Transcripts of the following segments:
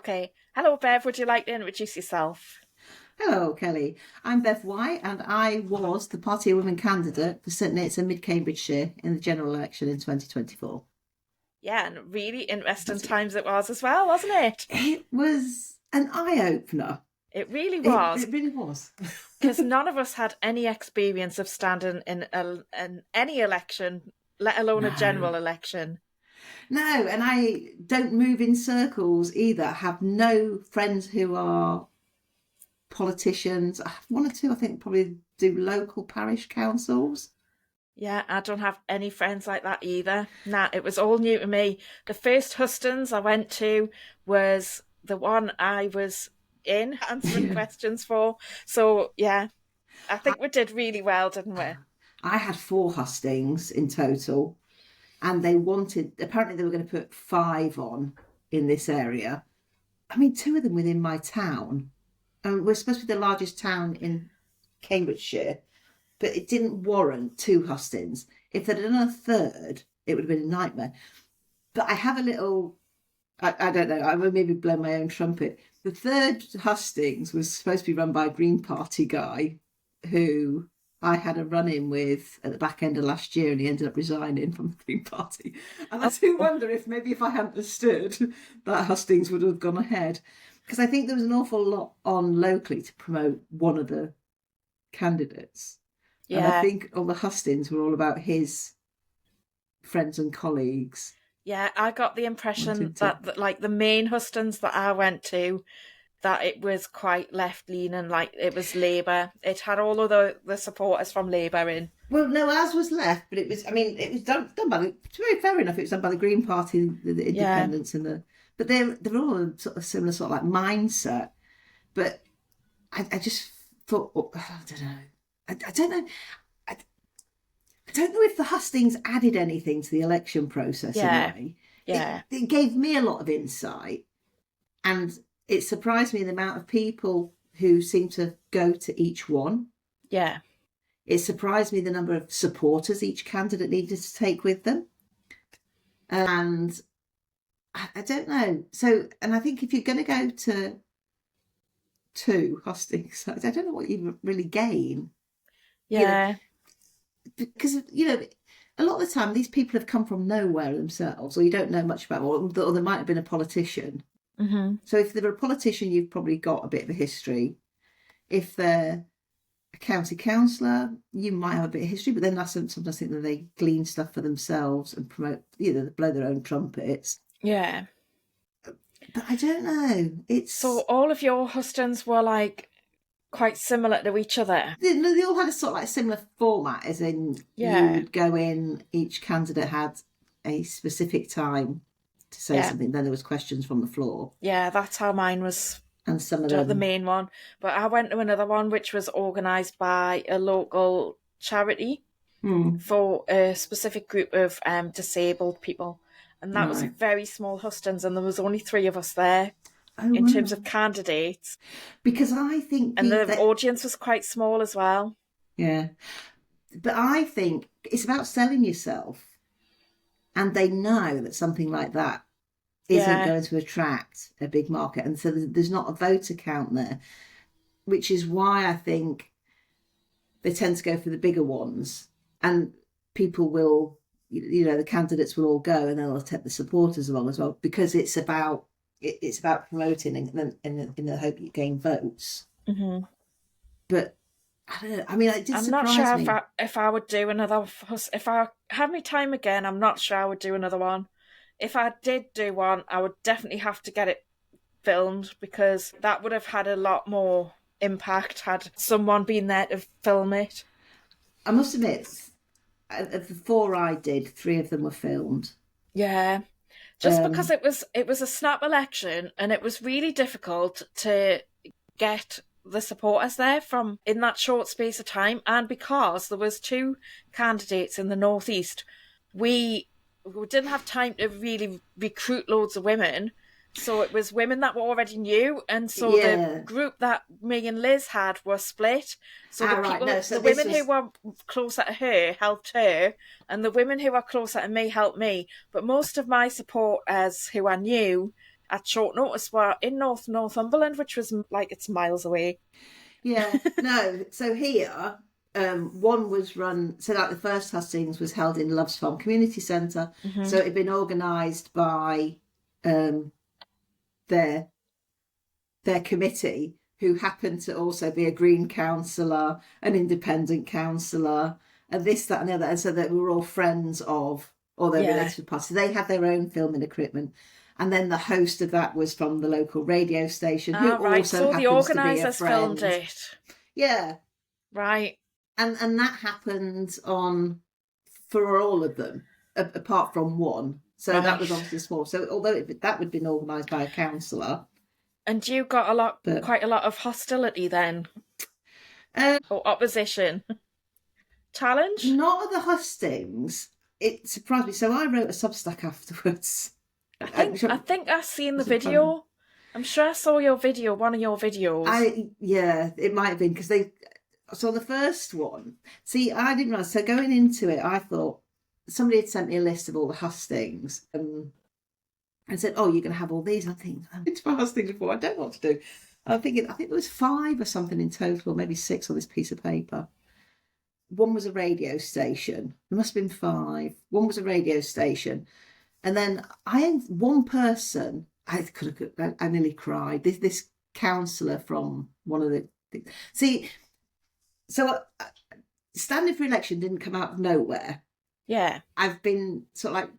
Okay. Hello, Bev. Would you like to introduce yourself? Hello, Kelly. I'm Bev White, and I was the Party of Women candidate for St Neots and Mid Cambridgeshire in the general election in 2024. Yeah, and really interesting That's, times it was as well, wasn't it? it was an eye opener. It really It, was, it really was. because none of us had any experience of standing in any election, let alone a No, general election. no, and I don't move in circles either. I have no friends who are politicians. I have one or two, I think, probably do local parish councils. Yeah, I don't have any friends like that either. Nah, it was all new to me. The first hustings I went to was the one I was in answering Yeah. questions for. So, yeah, I think we did really well, didn't we? I had four hustings in total, and they wanted, apparently they were going to put five on in this area. I mean, two of them within my town. We're supposed to be the largest town in Cambridgeshire, but it didn't warrant two hustings. If they'd done a third, it would have been a nightmare. But I have a little, I don't know, I would maybe blow my own trumpet. The third hustings was supposed to be run by a Green Party guy who I had a run in with at the back end of last year, and he ended up resigning from the Green Party. And I do Oh, wonder if maybe if I hadn't have stood, that hustings would have gone ahead. Because I think there was an awful lot on locally to promote one of the candidates. And I yeah. think all the hustings were all about his friends and colleagues Yeah, I got the impression wanting to. that like the main hustings that I went to, that it was quite left leaning, like it was Labour. It had all of the supporters from Labour in. Well, no, ours was left, but it was. I mean, it was done by the. To be fair enough, it was done by the Green Party, the Yeah, Independents, and the. But they're all a sort of similar sort of like mindset. But I just thought, oh, I don't know. I don't know. I, I don't know if the hustings added anything to the election process in a yeah, way. It, yeah, it gave me a lot of insight, and it surprised me the amount of people who seemed to go to each one. yeah, It surprised me the number of supporters each candidate needed to take with them. And I don't know. So, and I think if you're going to go to two hustings, I don't know what you really gain, you know, yeah. because, a lot of the time these people have come from nowhere themselves, or you don't know much about them, or they might have been a politician. Hmm. So if they're a politician, you've probably got a bit of a history. If they're a county councillor, you might have a bit of history, but then I sometimes think that they glean stuff for themselves and promote, they blow their own trumpets. Yeah. But I don't know. So It's all of your hustings were like quite similar to each other. they all had a sort of like similar format, as in you Yeah, would go in, each candidate had a specific time to say yeah, something, then there was questions from the floor, yeah. That's how mine was, and some of the them. main one. But I went to another one which was organised by a local charity Hmm, for a specific group of disabled people. And that was a right. very small hustings, and there was only three of us there Oh in terms wow. of candidates. Because I think And the that, audience was quite small as well. yeah, but I think it's about selling yourself, and they know that something like that isn't Yeah, going to attract a big market, and so there's not a voter count there, which is why I think they tend to go for the bigger ones, and people will, the candidates will all go, and they'll take the supporters along as well, because it's about promoting in the hope you gain votes. hmm. But I don't know. I mean, it did I'm not surprise sure me. if I would do another. If I had my time again, I'm not sure I would do another one. If I did do one, I would definitely have to get it filmed, because that would have had a lot more impact had someone been there to film it. I must admit, of the four I did, three of them were filmed. Yeah, just because Um, it was a snap election, and it was really difficult to get the supporters there from in that short space of time, and because there was two candidates in the northeast, we didn't have time to really recruit loads of women. So it was women that were already new, and so the yeah. group that me and Liz had were split. So Ah, right. No, so the this women who was. were closer to her helped her, and the women who were closer to me helped me. But most of my supporters who I knew, at short notice were in Northumberland, which was like it's miles away. Yeah, no. So here, one was run. So like the first hustings was held in Loves Farm Community Centre. So it had been organised by their committee, who happened to also be a Green councillor, an independent councillor, and this, that, and the other. And so that we were all friends of, or they're related to the party. So they had their own filming equipment. And then the host of that was from the local radio station, who also happens the to be a organisers friend. filmed it. Yeah. Right. And that happened for all of them, apart from one. So that was obviously small. So although that would have been organised by a councillor. And you got quite a lot of hostility then? Or opposition? Challenge? Not at the hustings. It surprised me. So I wrote a Substack afterwards. I think I've seen the video. I'm sure I saw your video, one of your videos. Yeah, it might have been because so the first one, see, I didn't realise. So going into it, I thought somebody had sent me a list of all the hustings and said, "Oh, you're going to have all these." And I'm thinking, I've been to my hustings before. I don't know what to do. I'm thinking, I think there was 5 or something in total, or maybe 6 on this piece of paper. One was a radio station. There must have been 5. One was a radio station. And then one person, I nearly cried. This councillor from one of the things. See, so standing for election didn't come out of nowhere. Yeah. I've been sort of like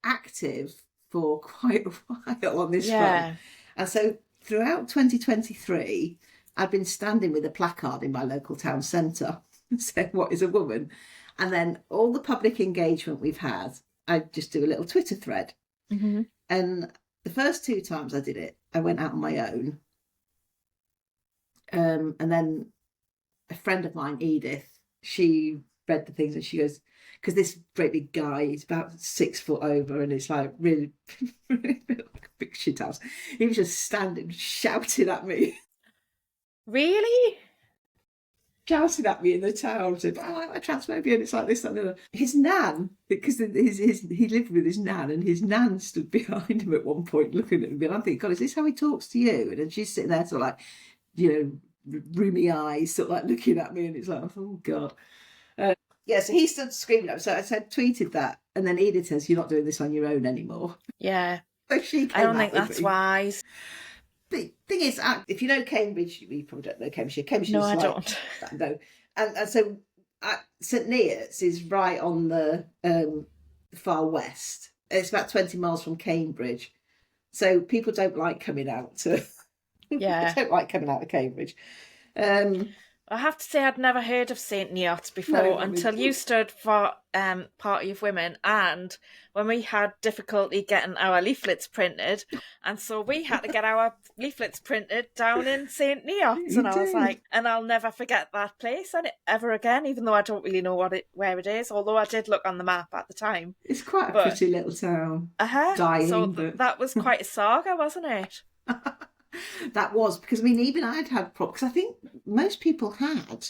active for quite a while on this front. And so throughout 2023, I've been standing with a placard in my local town centre saying, "What is a woman?" And then all the public engagement we've had, I just do a little Twitter thread. Mm-hmm. And the first 2 times I did it, I went out on my own. And then a friend of mine, Edith, she read the things and she goes, because this great big guy, he's about 6 foot over and it's like really, really like a big shit house. He was just standing, shouting at me. Really? Shouting at me in the town, said, "Oh, I'm a transphobia," and it's like this, that, and the other. His nan, because he lived with his nan, and his nan stood behind him at one point looking at him, and I'm thinking, God, is this how he talks to you? And then she's sitting there sort of like, roomy eyes, sort of like looking at me, and it's like, oh God. Yeah, so he stood screaming at me. So I tweeted that, and then Edith says, "You're not doing this on your own anymore." Yeah. So she came I don't think that's wise. The thing is, if you know Cambridge, you probably don't know Cambridgeshire. Cambridgeshire, no, I don't. No, and so St Neots is right on the far west. It's about 20 miles from Cambridge, so people don't like coming out to. Yeah, don't like coming out of Cambridge. I have to say I'd never heard of St Neots before until you stood for Party of Women, and when we had difficulty getting our leaflets printed, and so we had to get our leaflets printed down in St Neots, and I was like, and I'll never forget that place ever again, even though I don't really know where it is, although I did look on the map at the time. It's quite a pretty little town. Dying, so but... that was quite a saga, wasn't it? That was, because I mean, even I'd had problems, because I think most people had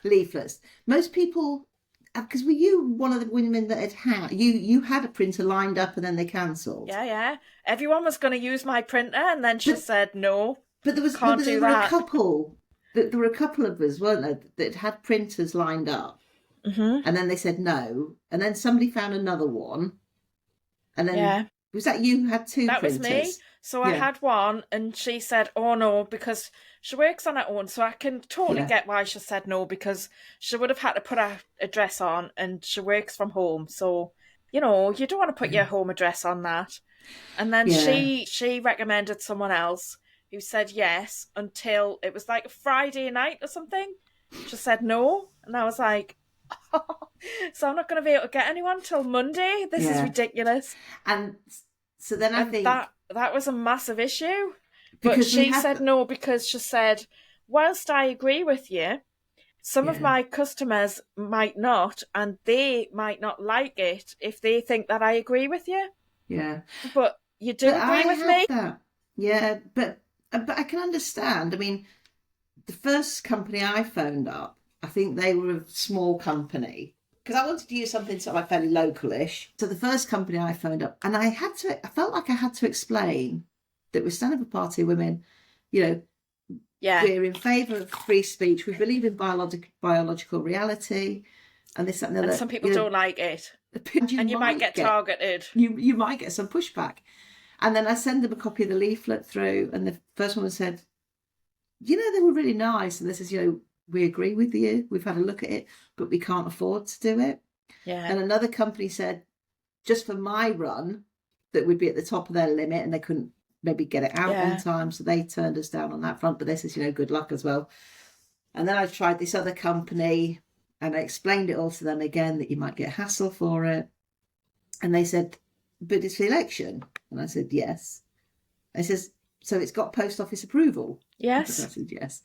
leaflets. Most people, because were you one of the women that had you had a printer lined up and then they cancelled? Yeah. Everyone was going to use my printer and then she said no. But there were a couple. There were a couple of us, weren't there, that had printers lined up, and then they said no, and then somebody found another one, and then was that you who had 2 that printers? That was me. So I had one, and she said, "Oh no," because she works on her own. So I can totally get why she said no, because she would have had to put her address on, and she works from home. So you don't want to put your home address on that. And then she recommended someone else who said yes until it was like a Friday night or something. She said no, and I was like, so I'm not going to be able to get anyone till Monday. This is ridiculous. And so then I think that was a massive issue. But she said no because she said, whilst I agree with you, some of my customers might not, and they might not like it if they think that I agree with you. Yeah. But you do agree with me? That. Yeah, but I can understand. I mean, the first company I phoned up, I think they were a small company, because I wanted to use something sort of like fairly localish. So the first company I phoned up, and I felt like I had to explain that we're standing for party women, you know, Yeah. we're in favour of free speech, we believe in biological reality, and this, that, and the other. And some people don't like it. And you might get targeted. You might get some pushback. And then I send them a copy of the leaflet through, and the first one said, you know, they were really nice. And this is, you know, we agree with you. We've had a look at it, but we can't afford to do it. Yeah. And another company said, just for my run, that we'd be at the top of their limit, and they couldn't maybe get it out in time. So they turned us down on that front. But this is, you know, good luck as well. And then I tried this other company, and I explained it all to them again, that you might get hassle for it. And they said, but it's the election. And I said, yes. And he says, so it's got post office approval? Yes. I said, yes.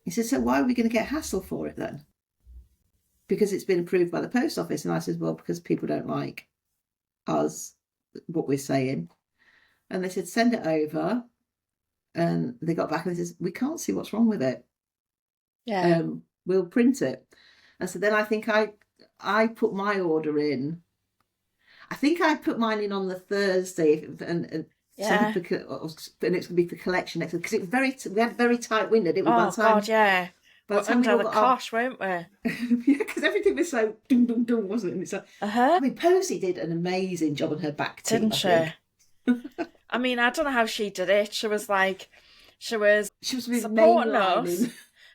He said, so why are we going to get hassle for it then? Because it's been approved by the post office. And I said, well, because people don't like us, what we're saying. And they said, send it over. And they got back and they said, we can't see what's wrong with it. Yeah. We'll print it. And so then I think I put my order in. I think I put mine in on the Thursday, and and it's going to be for collection next week, because it was we had a very tight window, didn't we? Oh God, yeah. By the time under the cosh, weren't we? Yeah, because everything was so dum dum dum, wasn't it? And it's like, I mean, Posey did an amazing job on her back team, didn't she? I mean, I don't know how she did it. She was supporting us.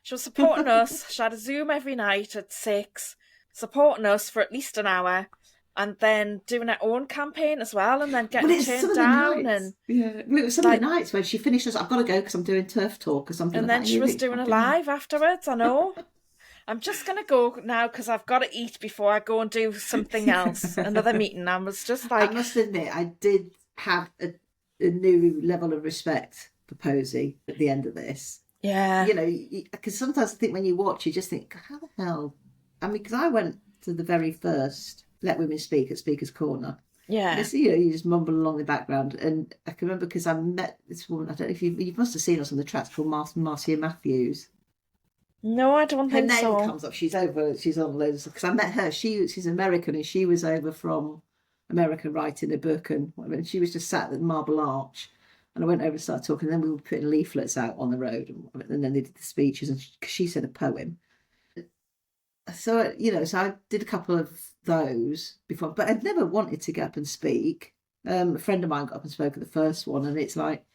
She was supporting us. She had a Zoom every night at 6, supporting us for at least an hour, and then doing her own campaign as well, and then getting turned down. And yeah, well, it was some of the nights when she finished us. I've got to go because I'm doing turf talk or something. And then she was doing a live afterwards. I know. I'm just going to go now because I've got to eat before I go and do something else, another meeting. I was just like, I must admit, I did have a new level of respect for Posey at the end of this. Yeah. You know, because sometimes I think when you watch, you just think, how the hell? I mean, because I went to the very first Let Women Speak at Speaker's Corner. Yeah. And you know, you just mumble along the background. And I can remember because I met this woman, I don't know if you must have seen us on the tracks, called Marcia Matthews. No, I don't think so. Her name comes up. She's on loads of, because I met her. She's American, and she was over from America writing a book, and she was just sat at the Marble Arch. And I went over and started talking, and then we were putting leaflets out on the road, and then they did the speeches, and she said a poem. So, you know, so I did a couple of those before, but I'd never wanted to get up and speak. A friend of mine got up and spoke at the first one, and it's like,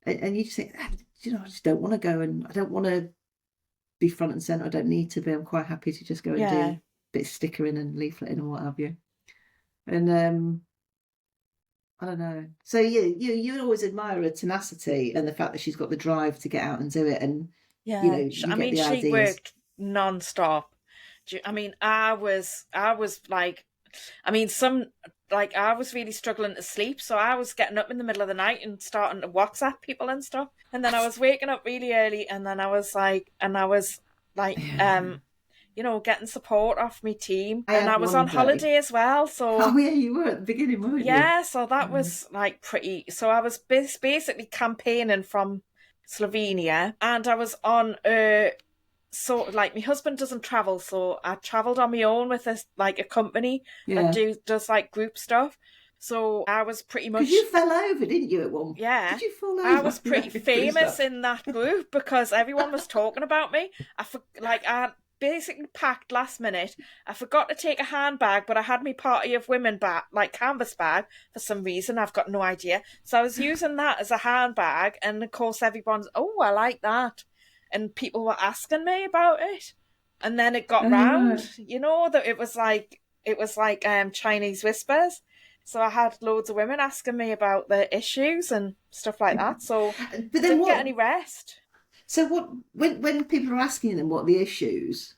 and you just think, you know, I just don't want to go, and I don't want to be front and centre. I don't need to be. I'm quite happy to just go and do a bit of stickering and leafleting or what have you. And I don't know. So you always admire her tenacity and the fact that she's got the drive to get out and do it. And you know, she worked non-stop. I mean, I was like, I mean, I was really struggling to sleep, so I was getting up in the middle of the night and starting to WhatsApp people and stuff. And then I was waking up really early, and then I was like, you know, getting support off my team. And I was on holiday as well. So oh yeah, you were at the beginning, weren't you? Yeah, so that was like pretty. So I was basically campaigning from Slovenia, and I was on so like my husband doesn't travel, so I travelled on my own with a company that does like group stuff. So I was pretty much... Because you fell over, didn't you, at one point? Yeah. Did you fall over? I was pretty famous in that group because everyone was talking about me. I basically packed last minute. I forgot to take a handbag, but I had my Party of Women canvas bag for some reason. I've got no idea. So I was using that as a handbag, and of course everyone's, oh, I like that. And people were asking me about it. And then it got round, you know, that it was like Chinese whispers. So I had loads of women asking me about the issues and stuff like that. So I didn't get any rest. So what? When people are asking them what the issues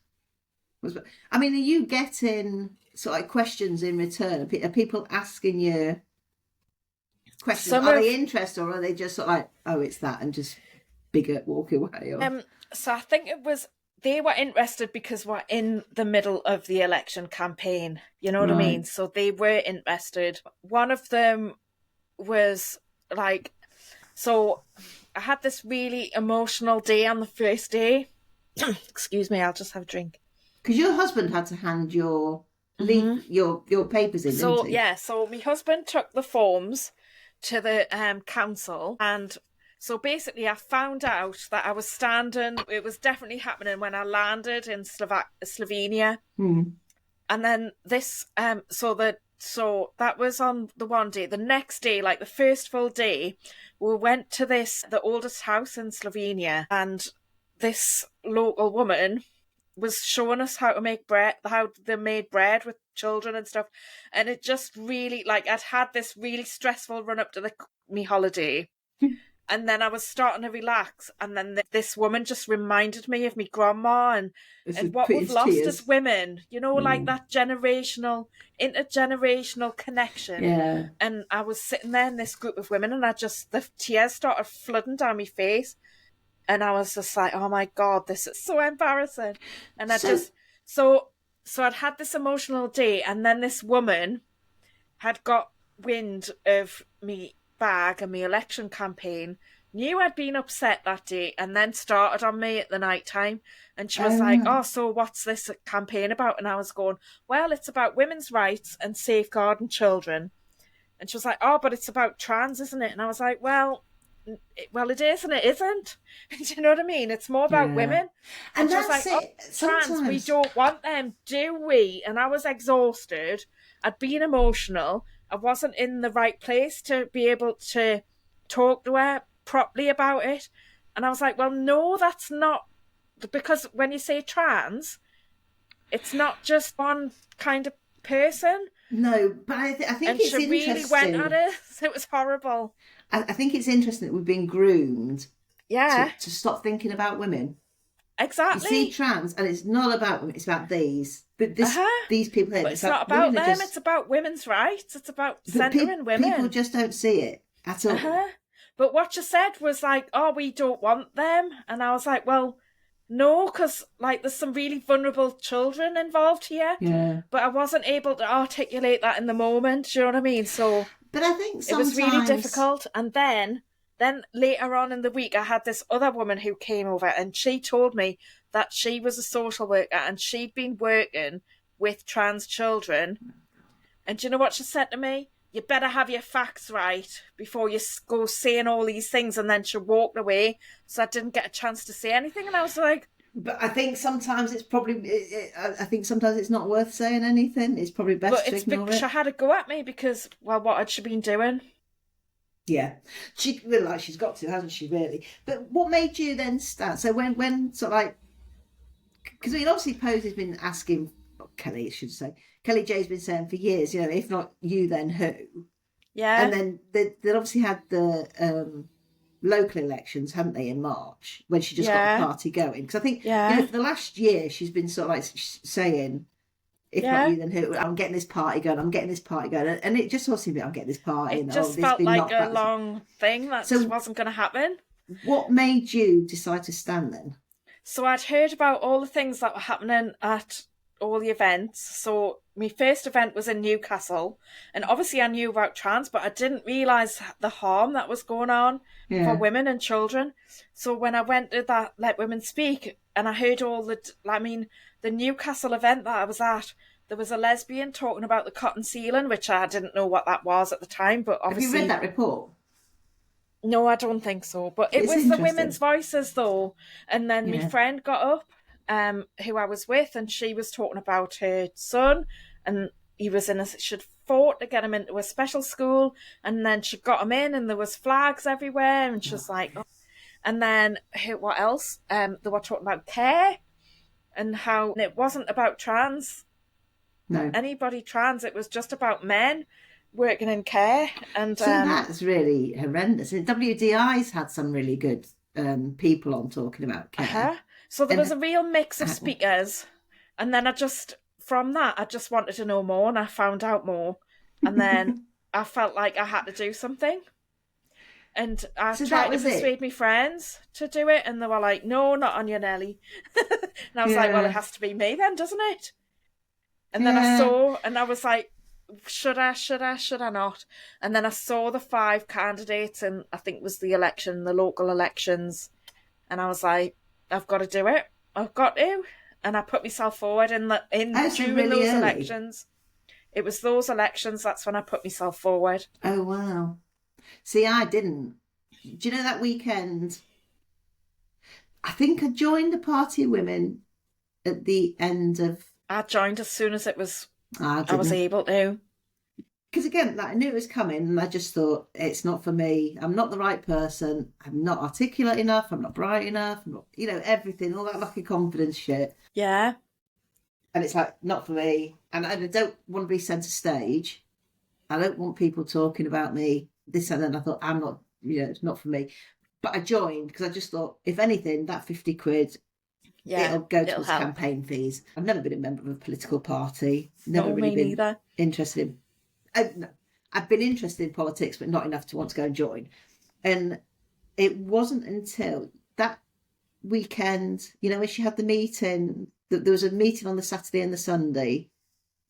was, I mean, are you getting sort of like questions in return? Are people asking you questions? Are they interested, or are they just sort of like, oh, it's that, and just bigot walk away? Or... So I think they were interested because we're in the middle of the election campaign. You know what I mean? So they were interested. One of them was like, so I had this really emotional day on the first day. Excuse me, I'll just have a drink. Because your husband had to hand your your papers in, didn't he? Yeah, so my husband took the forms to the council, and so basically I found out that I was standing. It was definitely happening when I landed in Slovenia, and then this so that was on the one day. The next day, like the first full day, we went to the oldest house in Slovenia, and this local woman was showing us how to make bread, how they made bread with children and stuff. And it just really, like, I'd had this really stressful run up to me holiday. And then I was starting to relax. And then this woman just reminded me of me grandma and what we've lost as women, you know, like that intergenerational connection. Yeah. And I was sitting there in this group of women, and the tears started flooding down my face. And I was just like, oh my God, this is so embarrassing. And so I'd had this emotional day, and then this woman had got wind of me bag and my election campaign, knew I'd been upset that day, and then started on me at the night time. And she was like, oh, so what's this campaign about? And I was going, well, it's about women's rights and safeguarding children. And she was like, oh, but it's about trans, isn't it? And I was like, well, it is and it isn't. Do you know what I mean? It's more about women. And that's like, it. Trans, we don't want them, do we? And I was exhausted. I'd been emotional. I wasn't in the right place to be able to talk to her properly about it. And I was like, well, no, that's not, because when you say trans, it's not just one kind of person. No, but I think it's interesting. And she really went at it. It was horrible. I think it's interesting that we've been groomed to stop thinking about women. Exactly. You see trans, and it's not about women, it's about these. But these people here... But it's not about them, it's about women's rights. It's about centering women. People just don't see it at all. But what you said was like, oh, we don't want them. And I was like, well, no, because like there's some really vulnerable children involved here. Yeah. But I wasn't able to articulate that in the moment, do you know what I mean? So... But I think sometimes... It was really difficult. And then later on in the week, I had this other woman who came over, and she told me that she was a social worker and she'd been working with trans children. And do you know what she said to me? You better have your facts right before you go saying all these things. And then she walked away, so I didn't get a chance to say anything. And I was like... But I think sometimes it's probably... I think sometimes it's not worth saying anything. It's probably best to ignore it. She had to go at me because, well, what had she been doing? Yeah. She's got to, hasn't she, really? But what made you then stand? So when sort of like... Because I mean, obviously Pose has been asking... Kelly, I should say. Kelly J's been saying for years, you know, if not you, then who? Yeah. And then they obviously had the... local elections, haven't they, in March, when she just got the party going? Because I think you know, for the last year she's been sort of like saying, if not you, then who? I'm getting this party going, I'm getting this party going. And it just sort of seemed like, I'm getting this party. It just felt like a long thing that wasn't going to happen. What made you decide to stand then? So I'd heard about all the things that were happening at all the events. So my first event was in Newcastle, and obviously I knew about trans, but I didn't realise the harm that was going on for women and children. So when I went to that Let Women Speak, and I heard the Newcastle event that I was at, there was a lesbian talking about the cotton ceiling, which I didn't know what that was at the time, but obviously... Have you read that report? No, I don't think so. But it was the women's voices, though. And then my friend got up, who I was with, and she was talking about her son, and he was she'd fought to get him into a special school, and then she got him in, and there was flags everywhere, and she was like... Oh. And then, what else? They were talking about care, and how it wasn't about anybody trans, it was just about men working in care. And so that's really horrendous. WDI's had some really good people on talking about care. So there was a real mix of speakers, and then from that I just wanted to know more, and I found out more, and then I felt like I had to do something. And I tried to persuade my friends to do it, and they were like, no, not on you, Nelly. And I was like, well, it has to be me then, doesn't it? And then I saw, and I was like, should I not? And then I saw the 5 candidates, and I think it was the local elections. And I was like, I've got to do it. I've got to. And I put myself forward during those elections. It was those elections, that's when I put myself forward. Oh, wow. See, I didn't. Do you know that weekend? I think I joined the Party of Women at the end of. I joined as soon as I I was didn't. able to. Because again, like, I knew it was coming, and I just thought it's not for me. I'm not the right person. I'm not articulate enough. I'm not bright enough. I'm not, everything, all that lucky confidence shit. Yeah. And it's like not for me. And I don't want to be centre stage. I don't want people talking about me this and then. I thought I'm not, it's not for me. But I joined because I just thought, if anything, that 50 quid, Yeah. it'll go it'll towards help. campaign fees. I've never been a member of a political party. Never No, really me been neither. interested in. No, I've been interested in politics, but not enough to want to go and join. And it wasn't until that weekend, when she had the meeting, that there was a meeting on the Saturday and the Sunday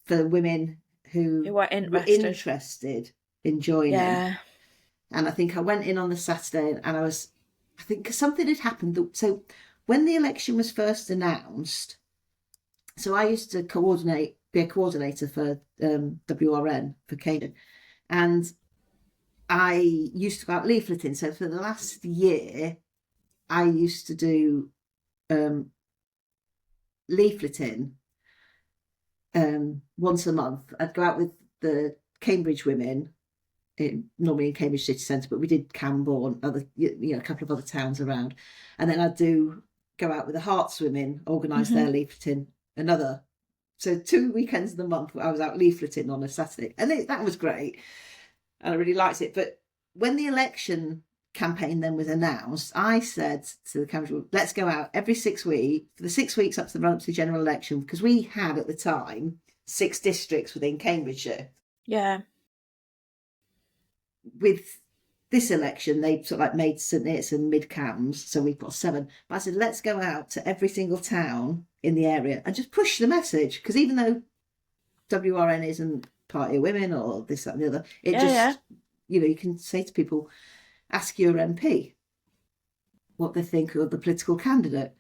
for women who were interested in joining. Yeah. And I think I went in on the Saturday, and I think because something had happened. So when the election was first announced, so I used to be a coordinator for WRN for Cambridge, and I used to go out leafleting. So for the last year, I used to do leafleting once a month. I'd go out with the Cambridge women, normally in Cambridge city centre, but we did Camborne, a couple of other towns around, and then I'd go out with the Hearts women, organise their leafleting. So 2 weekends of the month I was out leafleting on a Saturday, and that was great, and I really liked it. But when the election campaign then was announced, I said to the Cambridge, let's go out every 6 weeks for the 6 weeks up to the run up to the general election, because we had at the time 6 districts within Cambridgeshire. Yeah. With this election, they sort of like made St Neots and Mid Cams, so we've got 7. But I said, let's go out to every single town in the area and just push the message, because even though WRN isn't Party of Women or this, that, and the other, you can say to people, ask your MP what they think of the political candidate.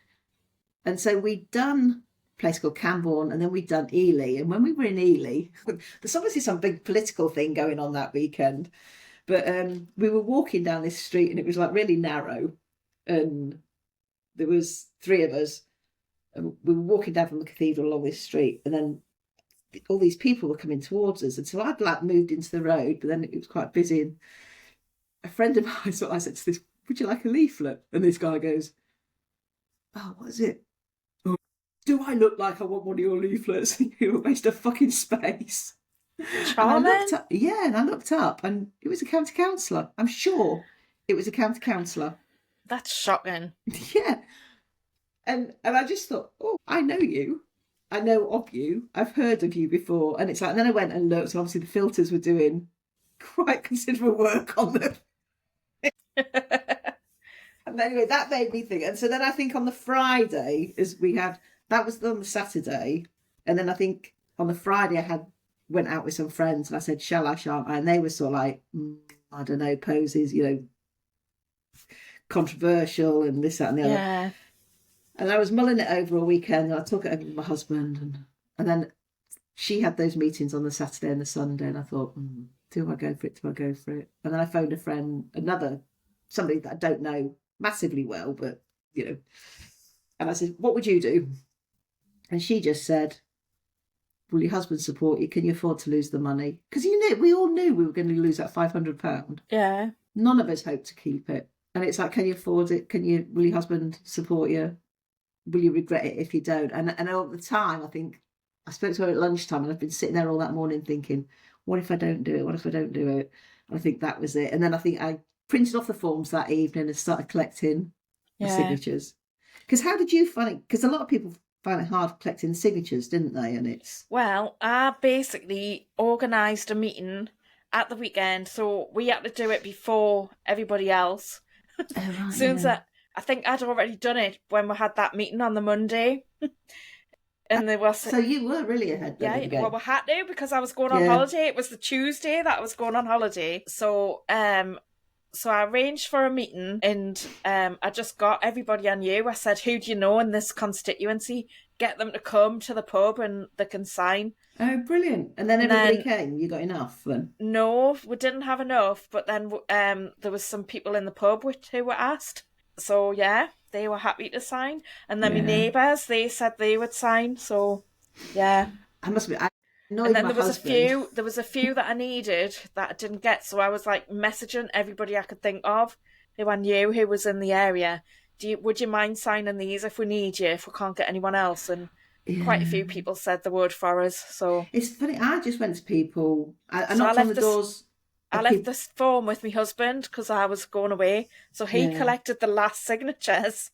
And so we'd done a place called Camborne, and then we'd done Ely. And when we were in Ely, there's obviously some big political thing going on that weekend. But we were walking down this street, and it was like really narrow, and there was 3 of us, and we were walking down from the cathedral along this street, and then all these people were coming towards us, and so I'd like moved into the road, but then it was quite busy, and a friend of mine, so I said to this, would you like a leaflet? And this guy goes, oh, what is it? Oh, do I look like I want one of your leaflets? You waste a fucking space. Charming. And I looked up, and it was a county councillor. I'm sure it was a county councillor. That's shocking. Yeah. And I just thought, oh, I know you. I know of you. I've heard of you before. And it's like, and then I went and looked, and obviously the filters were doing quite considerable work on them. And anyway, that made me think. And so then I think on the Friday, that was on the Saturday. And then I think on the Friday I went out with some friends, and I said, shall I, shan't I? And they were sort of like, I don't know, poses, controversial and this, that and the other. Yeah. And I was mulling it over a weekend, and I talked it over with my husband, and then she had those meetings on the Saturday and the Sunday, and I thought, do I go for it? And then I phoned a friend, somebody that I don't know massively well, but, and I said, what would you do? And she just said, will your husband support you? Can you afford to lose the money? Because we all knew we were going to lose that £500. Yeah. None of us hoped to keep it. And it's like, can you afford it? Will your husband support you? Will you regret it if you don't? And at the time, I think I spoke to her at lunchtime, and I've been sitting there all that morning thinking, what if I don't do it? What if I don't do it? And I think that was it. And then I think I printed off the forms that evening and started collecting the signatures. Because how did you find it? Because a lot of people find it hard collecting the signatures, didn't they? Well, I basically organised a meeting at the weekend, so we had to do it before everybody else. Right, I think I'd already done it when we had that meeting on the Monday. And there was. So you were really ahead. Yeah, well, we had to, because I was going on holiday. It was the Tuesday that I was going on holiday. So I arranged for a meeting, and I just got everybody I knew. I said, who do you know in this constituency? get them to come to the pub and they can sign. Oh, brilliant! And then And everybody then came. You got enough then? no, we didn't have enough, but then there was some people in the pub who were asked. So yeah, they were happy to sign. And then my Yeah. neighbours, they said they would sign. So yeah. I must admit, I And annoyed then my husband. there was a few that I needed that I didn't get. So I was like messaging everybody I could think of who I knew who was in the area. Would you mind signing these if we need you, if we can't get anyone else? And quite a Yeah. few people said the word for us. So It's funny. I just went to people. I so I knocked on the left this doors I of left people. this form with my husband because I was going away. So he Yeah. collected the last signatures.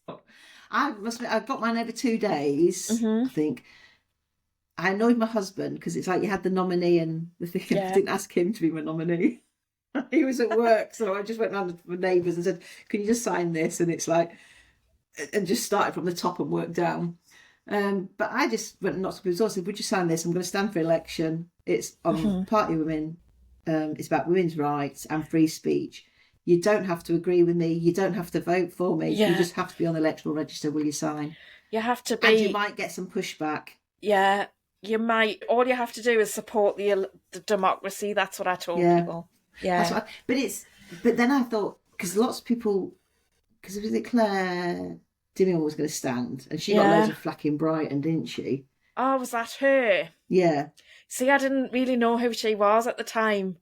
I must admit, I got mine over 2 days. I Hmm. think I annoyed my husband because it's like you had the nominee and the thing. I Yeah. didn't ask him to be my nominee. He was at work, so I just went round to my neighbours and said, "Can you just sign this?" And it's like, and just started from the top and worked down. But I just went and knocked on people's doors. Said, "Would you sign this? I'm going to stand for election. It's on Hmm. Party Women. It's about women's rights and free speech. You don't have to agree with me. You don't have to vote for me. You Yeah. just have to be on the electoral register. Will you sign?" You have to And you be, might get some pushback. yeah, you might, all you have to do is support the democracy. That's what I told Yeah, people. that's Yeah. what. But then I thought, because lots of people, because was it Claire Dimmill was going to stand, and she got loads Yeah. of flack in Brighton, didn't she? Oh, was that her? Yeah, See, I didn't really know who she was at the time.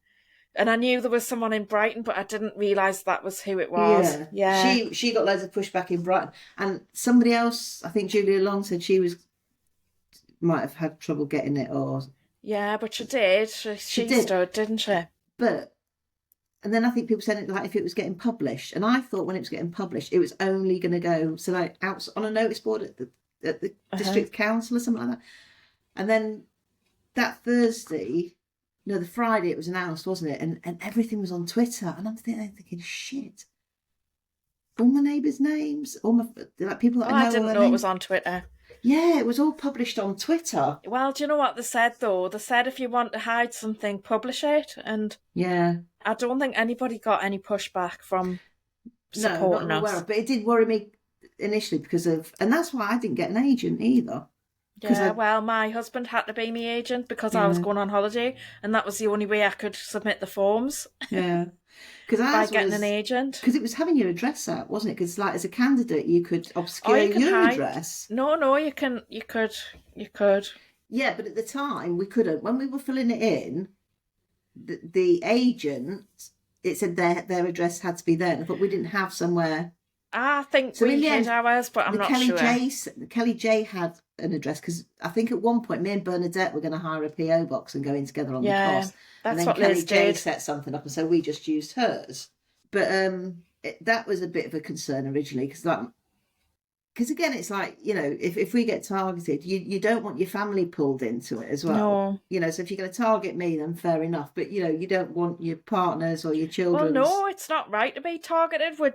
And I knew there was someone in Brighton, but I didn't realise that was who it was. yeah. Yeah. She got loads of pushback in Brighton, and somebody else, I think Julia Long said might have had trouble getting it, or Yeah, but she did. she She did. stood, didn't she? But and then I think people said it like if it was getting published, and I thought when it was getting published, it was only going to go so like out on a notice board at the district council or something like that. And then that Thursday, no, the Friday it was announced, wasn't it? And everything was on Twitter, and I'm thinking, shit, all my neighbours' names, all my like people that Oh, I know, I all didn't their know it names. was on Twitter. Yeah, it was all published on Twitter. Well, do you know what they said though? They said if you want to hide something, publish it. And Yeah, I don't think anybody got any pushback from no, not supporting I'm aware us. of, but it did worry me initially because of, and that's why I didn't get an agent either. Because Yeah, well, my husband had to be my agent because I was yeah, going on holiday, and that was the only way I could submit the forms yeah, because by ours getting an was agent. because it was having your address out, wasn't it? Because like as a candidate, you could Or obscure you can your hide. address. No, you could. Yeah, but at the time we couldn't. When we were filling it in, the agent, it said their address had to be there. And I thought we didn't have somewhere. I think So in we the hid end, ours, but I'm the not Kelly sure. Kelly J had an address because I think at one point me and Bernadette were going to hire a PO box and go in together on the Yeah, cost, and that's then what Kelly Liz J did. set something up, and so we just used hers. But that was a bit of a concern originally because again, it's like, you know, if we get targeted, you don't want your family pulled into it as well. No. You know, so if you're going to target me, then fair enough. But you know, you don't want your partners or your Well, children. no, it's not right to be targeted. We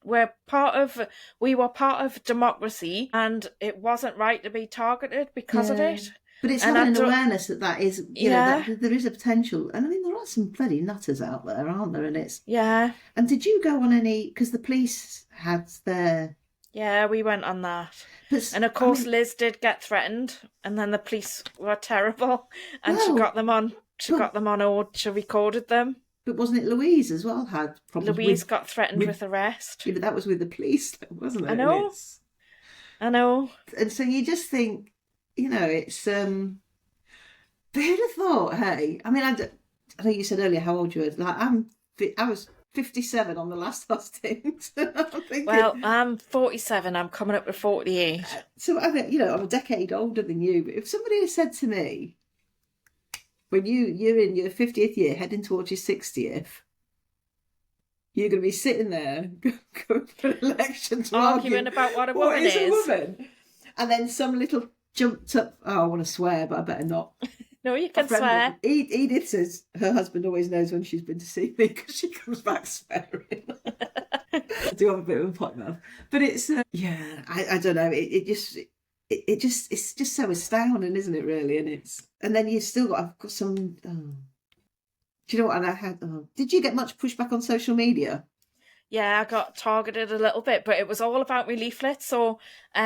were part of democracy, and it wasn't right to be targeted because of it. But it's And I having an don't, awareness that is, you know, yeah, that there is a potential. And I mean, there are some bloody nutters out there, aren't there? And yeah, did you go on any, because the police had their, yeah, we went on that. but And of I course, mean, Liz did get threatened, and then the police were terrible, and she well, got them on. She but, got them on. Or she recorded them. but wasn't it Louise as well had problems Louise with, got threatened with arrest. yeah, but that was with the police, though, wasn't it? I know. I know. And so you just think, you know, it's, but who'd have thought, hey? I mean, I know you said earlier how old you were. Like, I was 57 on the last hustings. I'm thinking, Well, I'm 47. I'm coming up to 48. so I think, you know, I'm a decade older than you. But if somebody had said to me, when you're in your 50th year, heading towards your 60th, you're going to be sitting there going for an election to Arguing argue about what a what woman is a is. woman, and then some little jumped up. Oh, I want to swear, but I better not. No, you A can friend swear. of Edith says her husband always knows when she's been to see me because she comes back swearing. I do have a bit of a pot mouth, but it's yeah. I don't know. It just it's just so astounding, isn't it? Really, and then you've still got. I've got some. Do you know what? And I had. Did you get much pushback on social media? Yeah, I got targeted a little bit, but it was all about my leaflets. So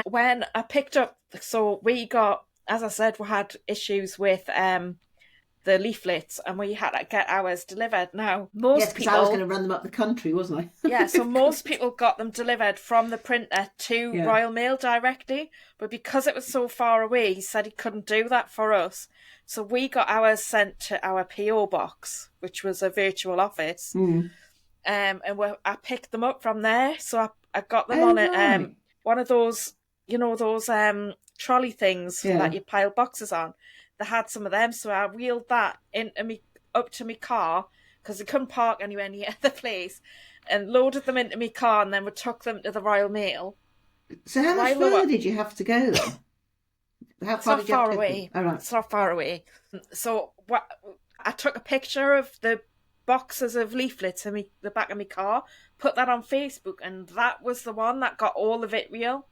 when I picked up, so we got, as I said, we had issues with the leaflets, and we had to get ours delivered. Now, Yes, most because I was going to people, run them up the country, wasn't yeah, so I? most people got them delivered from the printer to Yeah. Royal Mail directly, but because it was so far away, he said he couldn't do that for us. So we got ours sent to our PO box, which was a virtual office, Mm. and I picked them up from there. So I got them Oh, on right. one of those, those trolley things that Yeah. you pile boxes on. They had some of them, so I wheeled that into me up to my car because I couldn't park anywhere near the place, and loaded them into my car, and then we took them to the Royal Mail. So how much While they further were, did you have to go then? How it's far not did you have far to go? away. All right. It's not far away. So I took a picture of the boxes of leaflets in the back of my car, put that on Facebook, and that was the one that got all the vitriol.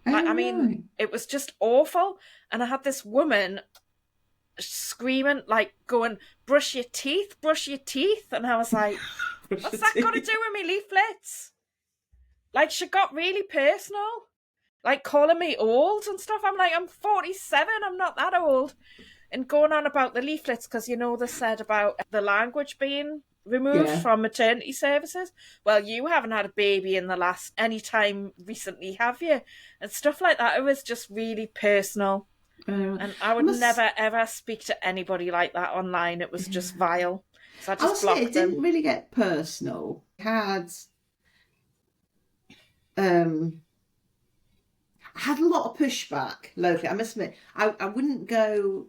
Like, I Oh, mean, right. it was just awful. And I had this woman screaming, like, going, brush your teeth. And I was like, what's that got to do with me leaflets? Like, she got really personal, like calling me old and stuff. I'm like, I'm 47, I'm not that old. And going on about the leaflets, because they said about the language being removed Yeah. from maternity services. Well, you haven't had a baby in the last any time recently, have you? And stuff like that. It was just really personal. And I I would must, never ever speak to anybody like that online. It was just vile. So I I just must say, it blocked them. didn't really get personal. Um, had a lot of pushback locally. I must admit, I wouldn't go.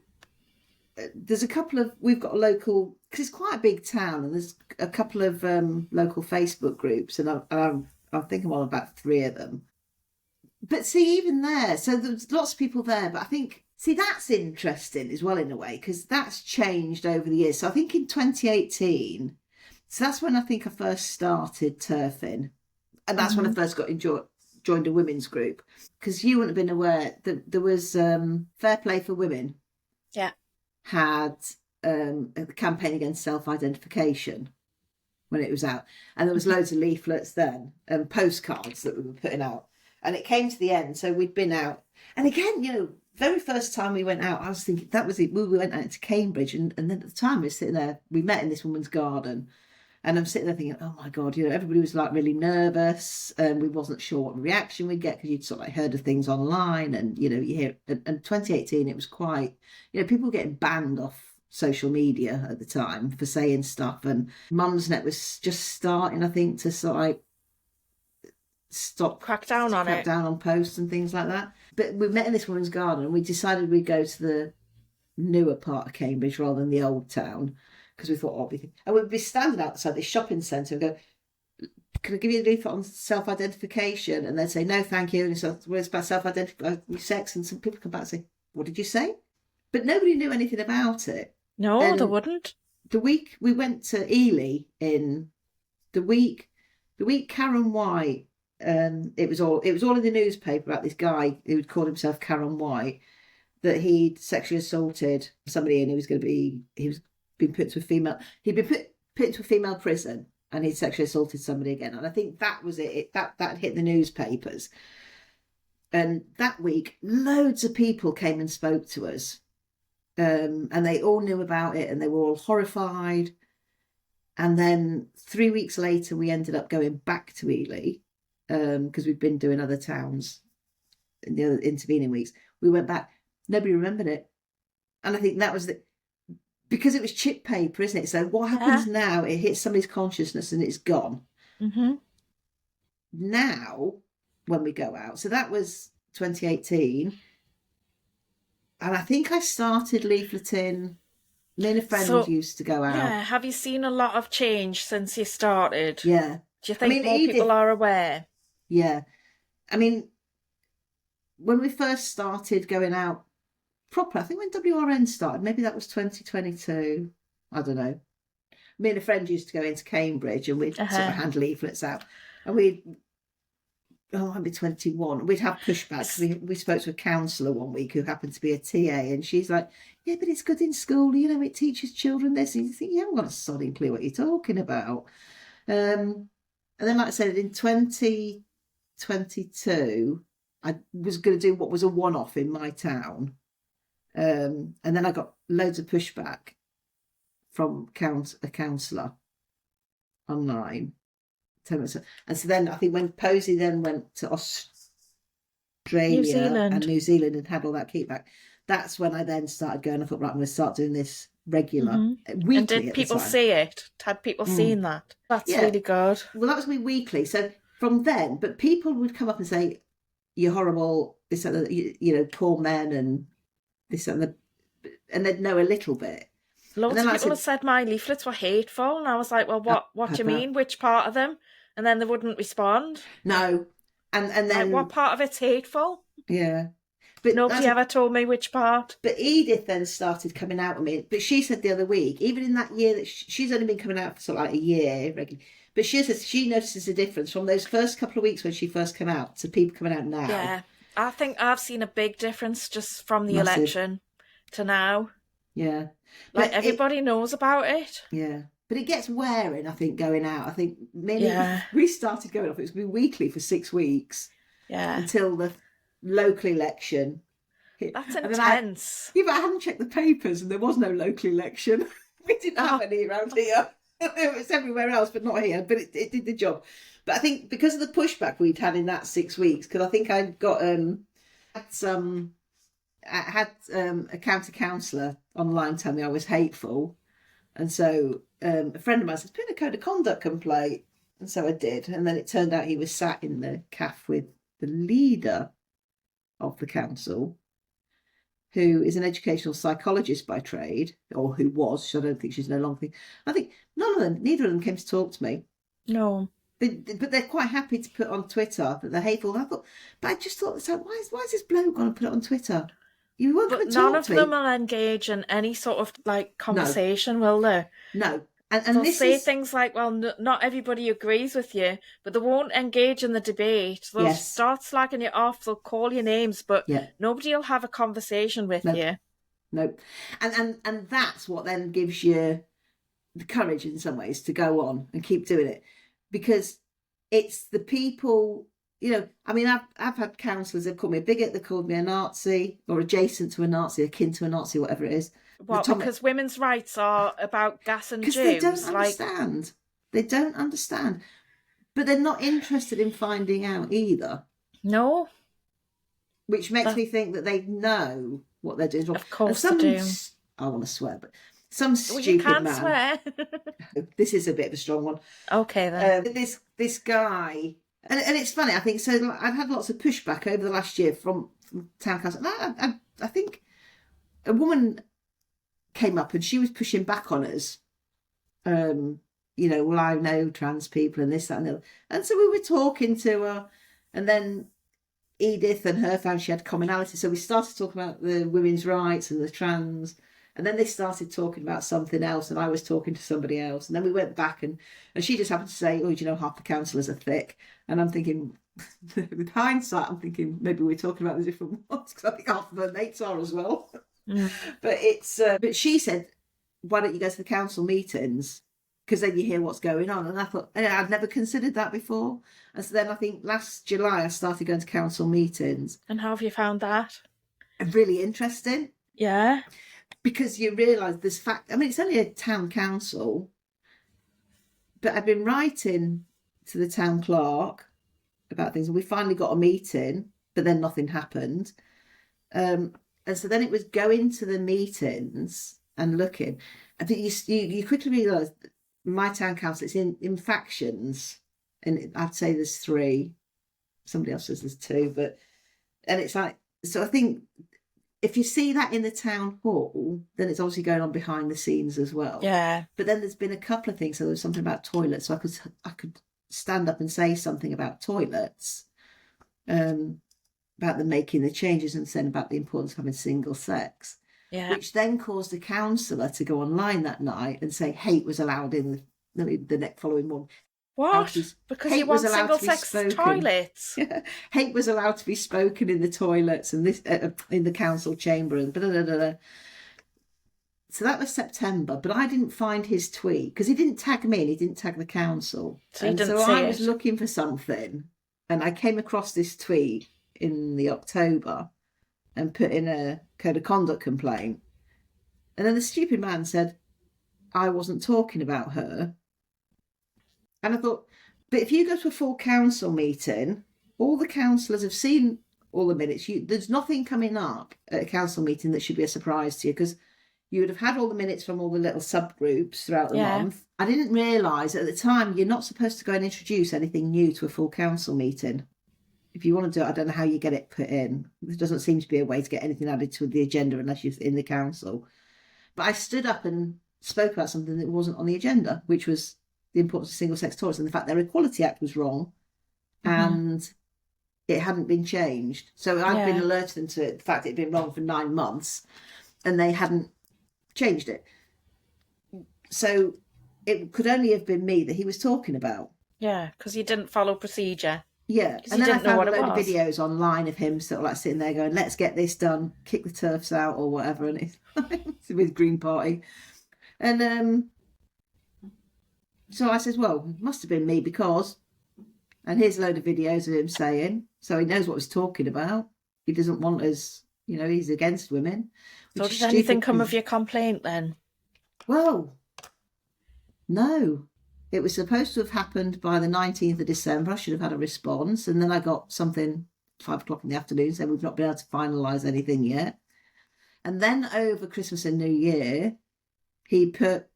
There's a couple of we've got a local because it's quite a big town, and there's a couple of local Facebook groups, and I think I'm on about three of them. But see, even there, so there's lots of people there, but I think see that's interesting as well in a way because that's changed over the years. So I think in 2018, so that's when I think I first started turfing, and that's when I Mm-hmm. first joined a women's group because you wouldn't have been aware that there was Fair Play for Women Yeah. had a campaign against self-identification when it was out, and there was loads of leaflets then and postcards that we were putting out, and it came to the end, so we'd been out, and again, very first time we went out, I was thinking that was it. We went out to Cambridge, and then at the time we were sitting there, we met in this woman's garden, and I'm sitting there thinking, oh my God, everybody was like really nervous, and we wasn't sure what reaction we'd get because you'd sort of like heard of things online, and you hear. And 2018, it was quite, people were getting banned off social media at the time for saying stuff, and Mumsnet was just starting, I think, to sort of like Crack down on crack it. down on posts and things like that. But we met in this woman's garden, and we decided we'd go to the newer part of Cambridge rather than the old town because we thought, and we'd be standing outside this shopping centre and go, can I give you a leaflet on self-identification? And they'd say, no, thank you. And so it's about self-identifying sex. And some people come back and say, what did you say? But nobody knew anything about it. No, they And wouldn't. the week we went to Ely in the week Karen White, it was all in the newspaper about this guy who would call himself Karen White, that he'd sexually assaulted somebody, and he was being put to a female. He'd been put into a female prison, and he'd sexually assaulted somebody again. And I think that was it. That hit the newspapers. And that week, loads of people came and spoke to us, and they all knew about it, and they were all horrified. And then 3 weeks later, we ended up going back to Ely because we'd been doing other towns in the other intervening weeks. We went back. Nobody remembered it. And I think that was because it was chip paper, isn't it? So what happens now, it hits somebody's consciousness and it's gone. Mm-hmm. Now, when we go out, so that was 2018. And I think I started leafleting. Me and a friend used to go out. Yeah, have you seen a lot of change since you started? Yeah. Do you think more people are aware? Yeah. I mean, when we first started going out proper, I think when WRN started, maybe that was 2022. I don't know. Me and a friend used to go into Cambridge and we'd sort of hand leaflets out. And I'd be 21. We'd have pushbacks. We spoke to a counsellor one week who happened to be a TA, and she's like, yeah, but it's good in school, it teaches children this. And you think, you haven't got a sodding clue what you're talking about. And then, like I said, in 2022, I was going to do what was a one-off in my town. And then I got loads of pushback from a councillor online. And so then I think when Posey then went to Australia and New Zealand and had all that kickback, that's when I then started going, I thought, right, I'm going to start doing this regular, weekly. And did people see it? Had people seen that? That's really good. Well, that was me weekly. So from then, but people would come up and say, you're horrible, this and that, you know, poor men and this and that, and they'd know a little bit. Lots of people have said my leaflets were hateful, and I was like, well, what do you mean? Which part of them? And then they wouldn't respond. No. And then... Like, what part of it's hateful? Yeah. But nobody ever told me which part. But Edith then started coming out with me. But she said the other week, even in that year, that she's only been coming out for sort of like a year regularly. But she says she notices a difference from those first couple of weeks when she first came out to people coming out now. Yeah. I think I've seen a big difference just from the election to now. Yeah. Like, everybody knows about it. Yeah. But it gets wearing, I think, going out. I think we started going off. It was been weekly for 6 weeks. Yeah. Until the local election. That's intense. But I hadn't checked the papers and there was no local election. We didn't have any around here. It was everywhere else, but not here. But it did the job. But I think because of the pushback we'd had in that 6 weeks, because I think I'd got I had a county councillor online tell me I was hateful, and so a friend of mine said, "Put a code of conduct complaint," and so I did. And then it turned out he was sat in the cafe with the leader of the council, who is an educational psychologist by trade, or who was. I don't think she's no longer. I think neither of them came to talk to me. No. But they're quite happy to put on Twitter that they're hateful. I just thought, so why is this bloke going to put it on Twitter? You won't come and talk to me. None of them will engage in any sort of like conversation, will they? No. And they'll say things like, well, not everybody agrees with you, but they won't engage in the debate. They'll start slagging you off, they'll call you names, but nobody will have a conversation with you. No. And that's what then gives you the courage in some ways to go on and keep doing it. Because it's the people, you know, I mean, I've had councillors that called me a bigot, they called me a Nazi, or adjacent to a Nazi, akin to a Nazi, whatever it is. What, because women's rights are about gas and Jews? Because they don't understand. They don't understand. But they're not interested in finding out either. No. Which makes me think that they know what they're doing wrong. Of course they do. I want to swear, but some stupid man. You can't swear. This is a bit of a strong one. Okay, then. This guy... And it's funny, I think, so I've had lots of pushback over the last year from town council. I think a woman came up and she was pushing back on us. You know, well, I know trans people and this, that and the other. And so we were talking to her, and then Edith and her found she had commonality. So we started talking about the women's rights and the trans, and then they started talking about something else, and I was talking to somebody else. And then we went back, and she just happened to say, oh, do you know, half the councillors are thick. And I'm thinking, with hindsight, I'm thinking maybe we're talking about the different ones, because I think half of her mates are as well. Mm. But she said, why don't you go to the council meetings? Because then you hear what's going on. And I thought, I'd never considered that before. And so then I think last July I started going to council meetings. And how have you found that? Really interesting. Yeah. Because you realise it's only a town council, but I've been writing to the town clerk about things, and we finally got a meeting, but then nothing happened. And so then it was going to the meetings and looking. I think you quickly realise my town council, it's in factions, and I'd say there's 3. Somebody else says there's 2, and it's like, so I think if you see that in the town hall, then it's obviously going on behind the scenes as well. Yeah. But then there's been a couple of things. So there was something about toilets. So I could stand up and say something about toilets, about them making the changes, and then about the importance of having single sex. Yeah. Which then caused a councillor to go online that night and say hate was allowed in the next following one. What? Because you want single-sex toilets? Yeah. Hate was allowed to be spoken in the toilets and this in the council chamber and blah, blah, blah, blah. So that was September, but I didn't find his tweet because he didn't tag me and he didn't tag the council. So you And didn't so see I was it. looking for something and I came across this tweet in the October and put in a code of conduct complaint. And then the stupid man said, I wasn't talking about her. And I thought, but if you go to a full council meeting, all the councillors have seen all the minutes. There's nothing coming up at a council meeting that should be a surprise to you because you would have had all the minutes from all the little subgroups throughout the month. I didn't realise at the time you're not supposed to go and introduce anything new to a full council meeting. If you want to do it, I don't know how you get it put in. There doesn't seem to be a way to get anything added to the agenda unless you're in the council. But I stood up and spoke about something that wasn't on the agenda, which was the importance of single-sex toilets and the fact their Equality Act was wrong and it hadn't been changed. So I'd been alerted to the fact it had been wrong for 9 months and they hadn't changed it. So it could only have been me that he was talking about. Yeah, because you didn't follow procedure. Yeah, and then I found a load of videos online of him sort of like sitting there going, let's get this done, kick the turfs out or whatever, and it's with Green Party. And so I said, well, it must have been me because, and here's a load of videos of him saying, so he knows what he's talking about. He doesn't want us, he's against women. So did anything come of your complaint then? Well, no. It was supposed to have happened by the 19th of December. I should have had a response. And then I got something 5 o'clock in the afternoon saying we've not been able to finalise anything yet. And then over Christmas and New Year, he put,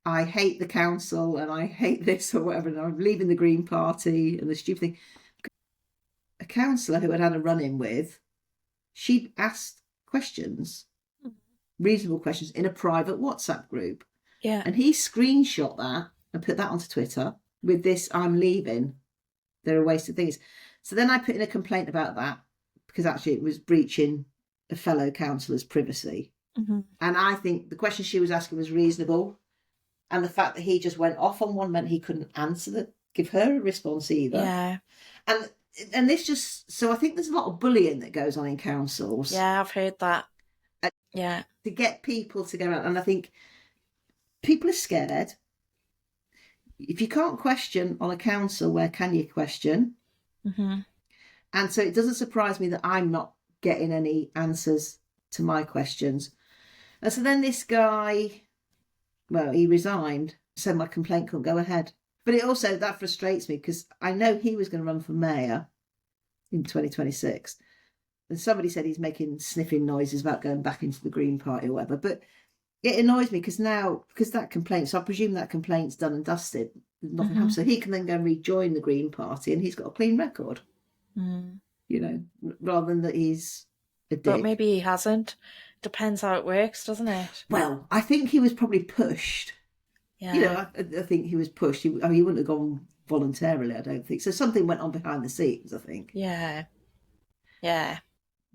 I hate the council and I hate this or whatever, and I'm leaving the Green Party and the stupid thing. A councillor who I'd had a run-in with, she asked questions, reasonable questions, in a private WhatsApp group. Yeah. And he screenshot that and put that onto Twitter with this, I'm leaving. There are wasted things. So then I put in a complaint about that because actually it was breaching a fellow councillor's privacy. And I think the question she was asking was reasonable. And the fact that he just went off on one meant he couldn't give her a response either. Yeah. And this just, so I think there's a lot of bullying that goes on in councils. Yeah, I've heard that. Yeah. To get people to go out. And I think people are scared. If you can't question on a council, where can you question? And so it doesn't surprise me that I'm not getting any answers to my questions. And so then this guy, well, he resigned, so my complaint couldn't go ahead. But it also, that frustrates me because I know he was going to run for mayor in 2026. And somebody said he's making sniffing noises about going back into the Green Party or whatever. But it annoys me because that complaint, so I presume that complaint's done and dusted. Nothing happens. So he can then go and rejoin the Green Party and he's got a clean record. Rather than that he's a dick. But maybe he hasn't. Depends how it works, doesn't it? Well, I think he was probably pushed. Yeah. I think he was pushed. He wouldn't have gone voluntarily, I don't think. So something went on behind the scenes, I think. Yeah. Yeah.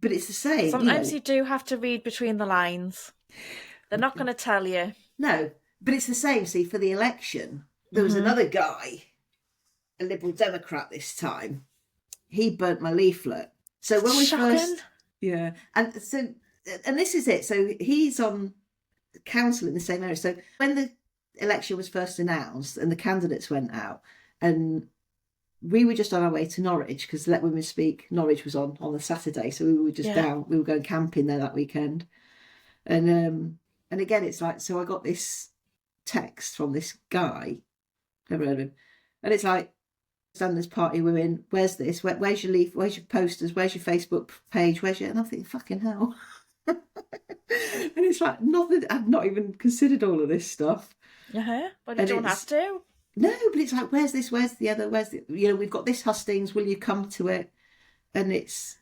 But it's the same. Sometimes you do have to read between the lines. They're not going to tell you. No, but it's the same. See, for the election, there was another guy, a Liberal Democrat this time. He burnt my leaflet. So when we first... Yeah. And this is it. So he's on council in the same area. So when the election was first announced and the candidates went out, and we were just on our way to Norwich because Let Women Speak Norwich was on the Saturday. So we were just down. We were going camping there that weekend. And again, it's like, so I got this text from this guy, never heard of him, and it's like, Standards Party Women, where's this? Where's your leaf? Where's your posters? Where's your Facebook page? And I think, fucking hell. And it's like, nothing, I've not even considered all of this stuff. But you don't have to. No, but it's like, where's this? Where's the other? Where's the, we've got this hustings, will you come to it? And it's,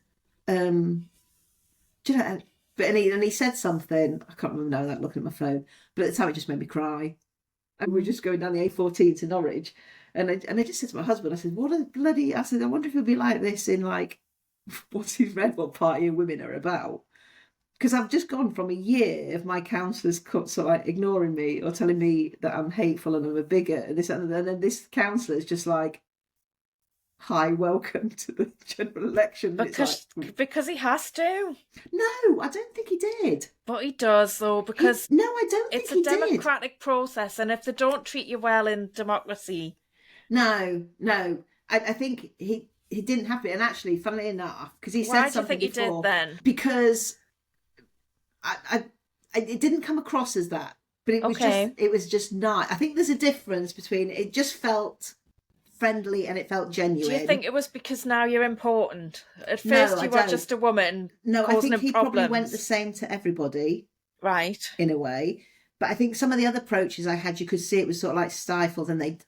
do you know, but he said something, I can't remember now without looking at my phone, but at the time it just made me cry. And we were just going down the A14 to Norwich. And I just said to my husband, I said, I wonder if he'll be like this in like, once he's read what Party of Women are about. Because I've just gone from a year of my counsellors sort of like ignoring me or telling me that I'm hateful and I'm a bigot and this and then this counsellor is just like, hi, welcome to the general election. And it's Because he has to. no, I don't think he did. But he does, though, because No, I don't think it's he a did. democratic process, and if they don't treat you well in democracy, No. I think he didn't have it. And actually, funnily enough, because he why said something do you think before, he did then? because it didn't come across as that, but it was just not. I think there's a difference between it just felt friendly and it felt genuine. Do you think it was because now you're important? At No, first, I you were don't. just a woman. No, I causing think him he problems. probably went the same to everybody, Right. in a way. But I think some of the other approaches I had, you could see it was sort of like stifled, and they'd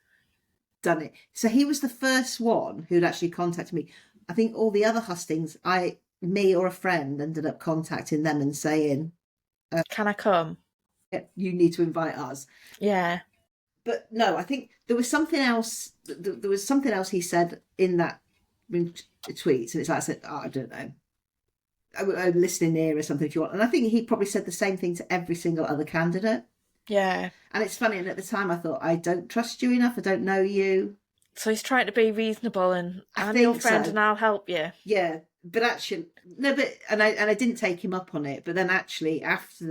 done it. So he was the first one who'd actually contacted me. I think all the other hustings, me or a friend ended up contacting them and saying, Can I come? you need to invite us. Yeah. But no, I think there was something else. There was something else he said in that tweet, and it's like I said, I don't know. I'm listening here or something if you want. And I think he probably said the same thing to every single other candidate. Yeah. And it's funny, and at the time I thought, I don't trust you enough, I don't know you. So he's trying to be reasonable and I I'm your think friend so. and I'll help you. Yeah, but actually, no, but and I didn't take him up on it. But then actually, after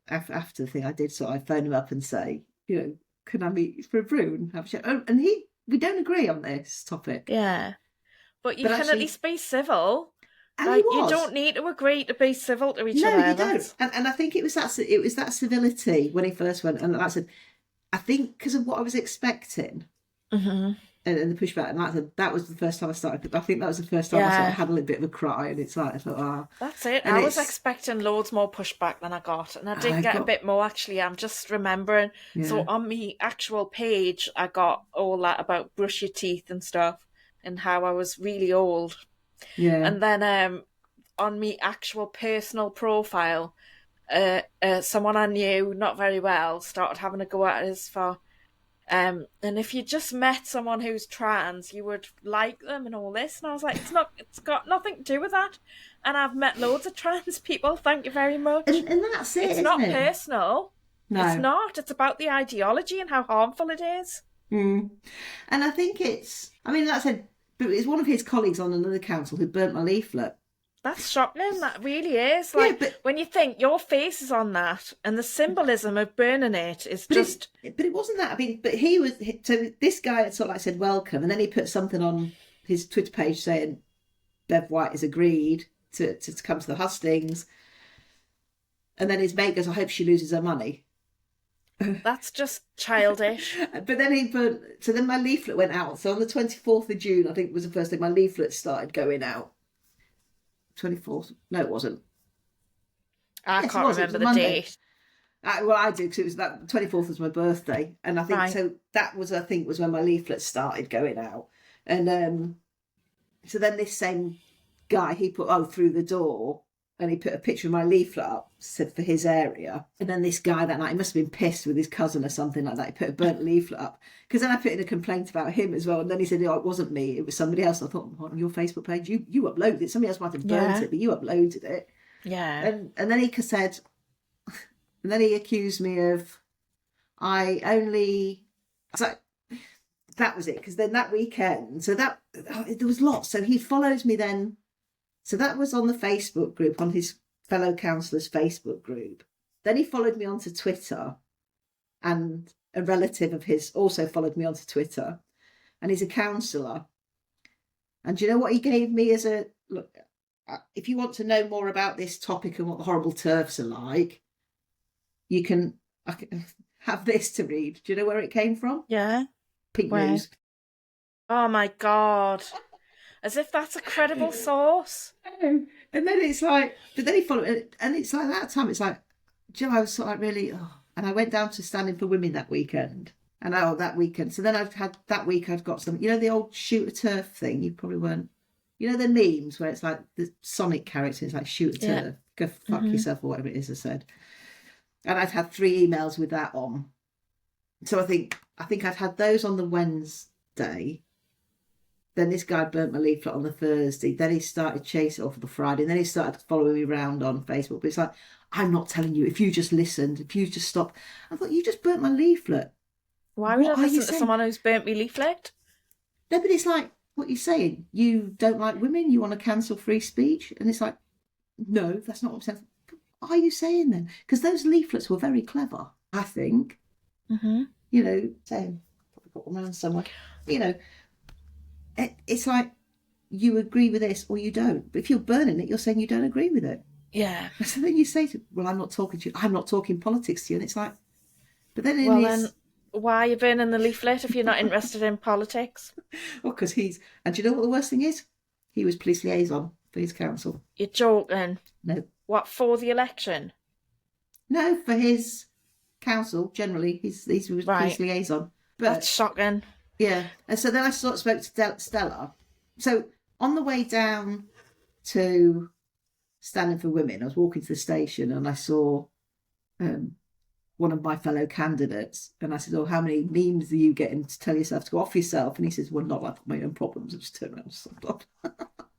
the thing, I did sort of phone him up and say, can I meet you for a brew and have a chat? Oh, and we don't agree on this topic. Yeah. But you can actually, at least be civil. And like, he was. You don't need to agree to be civil to each other. No, you don't. And I think it was that civility when he first went. And like I said, I think because of what I was expecting. Mm-hmm. And the pushback, and like I said, that was the first time I started. I think that was the first time I sort of had a little bit of a cry, and it's like I thought, that's it. I was expecting loads more pushback than I got, and I did get a bit more actually. I'm just remembering. Yeah. So on my actual page, I got all that about brush your teeth and stuff, and how I was really old. Yeah. And then on my actual personal profile, someone I knew not very well started having a go at us for. And if you just met someone who's trans, you would like them and all this. And I was like, it's got nothing to do with that. And I've met loads of trans people. Thank you very much. And that's it. It's not personal. No. It's not. It's about the ideology and how harmful it is. Mm. And I think like I said, but it's one of his colleagues on another council who burnt my leaflet. That's shocking. That really is. Like, yeah, when you think your face is on that and the symbolism of burning it is just... But it wasn't that. I mean, but so this guy had sort of like said, welcome. And then he put something on his Twitter page saying, Bev White has agreed to come to the hustings. And then his mate goes, I hope she loses her money. That's just childish. But then so then my leaflet went out. So on the 24th of June, I think was the first day my leaflet started going out. 24th? No, it wasn't. I can't remember the date. Well, I do, because it was that 24th was my birthday, and I think so. That was, I think, was when my leaflet started going out, and so then this same guy, he put through the door, and he put a picture of my leaflet up, said for his area, and then this guy that night, he must have been pissed with his cousin or something like that. He put a burnt leaflet up, because then I put in a complaint about him as well, and then he said, it wasn't me, it was somebody else. I thought, on your Facebook page, you uploaded it. Somebody else might have burnt it, but you uploaded it. Yeah. And then he said, and then he accused me of, so that was it, because then that weekend, so that there was lots. So he follows me then. So that was on the Facebook group, on his fellow councillors' Facebook group. Then he followed me onto Twitter, and a relative of his also followed me onto Twitter, and he's a councillor. And do you know what he gave me as a look? If you want to know more about this topic and what the horrible turfs are like, I can have this to read. Do you know where it came from? Yeah. Pink News. Oh my God. As if that's a credible source. And then it's like, but then he followed it, and it's like that time, it's like, Joe, I was sort of like really, and I went down to Standing for Women that weekend. And that weekend. So then I'd got some, the old shoot a turf thing. You probably weren't, the memes where it's like the Sonic characters, like shoot a turf, go fuck yourself or whatever it is I said. And I'd had 3 emails with that on. So I think I'd had those on the Wednesday. Then this guy burnt my leaflet on the Thursday. Then he started chasing it off the Friday. And then he started following me around on Facebook. But it's like, I'm not telling you. If you just listened, if you just stopped. I thought, you just burnt my leaflet. Why would I listen to someone who's burnt my leaflet? No, but it's like, what are you saying? You don't like women? You want to cancel free speech? And it's like, no, that's not what I'm saying. What are you saying then? Because those leaflets were very clever, I think. Mm-hmm. You know, saying, probably got them around somewhere. You know, it's like, you agree with this or you don't. But if you're burning it, you're saying you don't agree with it. Yeah. So then you say to, well, I'm not talking to you. I'm not talking politics to you. And it's like, but then in Well, his... then why are you burning the leaflet if you're not interested in politics? Well, because he's... And do you know what the worst thing is? He was police liaison for his council. You're joking. No. What, for the election? No, for his council, generally. He was police liaison. But, That's shocking. yeah. And so then I sort of spoke to Stella. So on the way down to Standing for Women, I was walking to the station and I saw one of my fellow candidates, and I said, oh, how many memes are you getting to tell yourself to go off yourself? And he says, well, not like my own problems. I just turned around and stopped.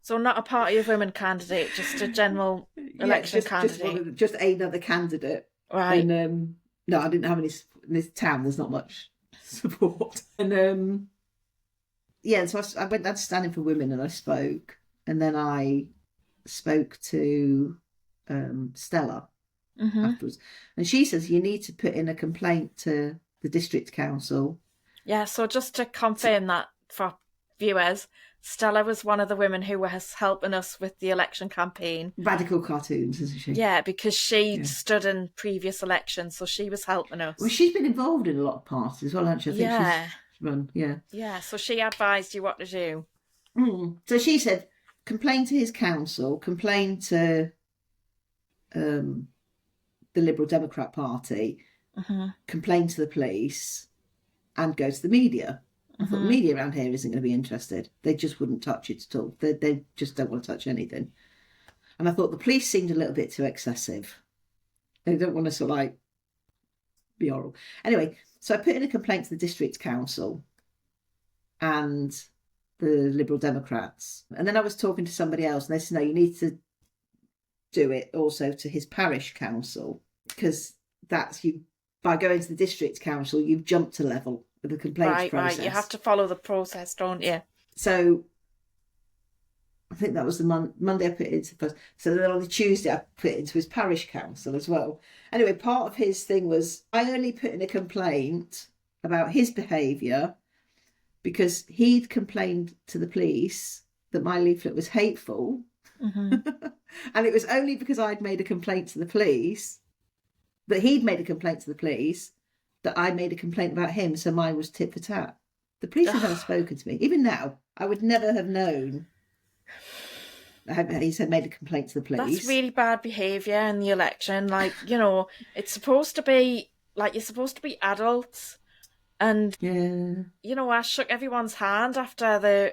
So not a party of women candidate, just a general election candidate. Just another candidate. Right. And no, I didn't have any in this town. There's not much support. And yeah, so I went down to Standing for Women and I spoke, and then I spoke to Stella afterwards, and she says you need to put in a complaint to the district council. Yeah, so just to confirm that for viewers, Stella was one of the women who was helping us with the election campaign. Radical Cartoons, isn't she? Yeah, because she'd stood in previous elections, so she was helping us. Well, she's been involved in a lot of parties as well, hasn't she? I think she's run, Yeah, so she advised you what to do. So she said, complain to his council, complain to the Liberal Democrat Party, complain to the police, and go to the media. I thought the media around here isn't going to be interested. They just wouldn't touch it at all. They just don't want to touch anything. And I thought the police seemed a little bit too excessive. They don't want to sort of like be oral. Anyway, so I put in a complaint to the district council and the Liberal Democrats. And then I was talking to somebody else and they said, no, you need to do it also to his parish council, because that's you, by going to the district council, you've jumped a level of the complaints process. Right, you have to follow the process, don't you? So I think that was the Monday I put it into first. So then on the Tuesday I put it into his parish council as well. Anyway, part of his thing was I only put in a complaint about his behaviour because he'd complained to the police that my leaflet was hateful. And it was only because I'd made a complaint to the police, that he'd made a complaint to the police, that I made a complaint about him, so mine was tit for tat. The police have never spoken to me. Even now, I would never have known. He said made a complaint to the police. That's really bad behaviour in the election. Like, you know, it's supposed to be, like, you're supposed to be adults. And, you know, I shook everyone's hand after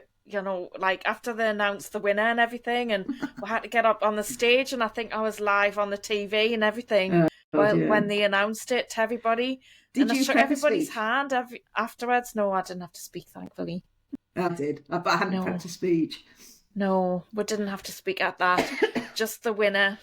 after they announced the winner and everything. And we had to get up on the stage. And I think I was live on the TV and everything when they announced it to everybody. Did you I shook everybody's hand afterwards. No, I didn't have to speak, thankfully. I did, but I hadn't practiced speech. No, we didn't have to speak at that. Just the winner,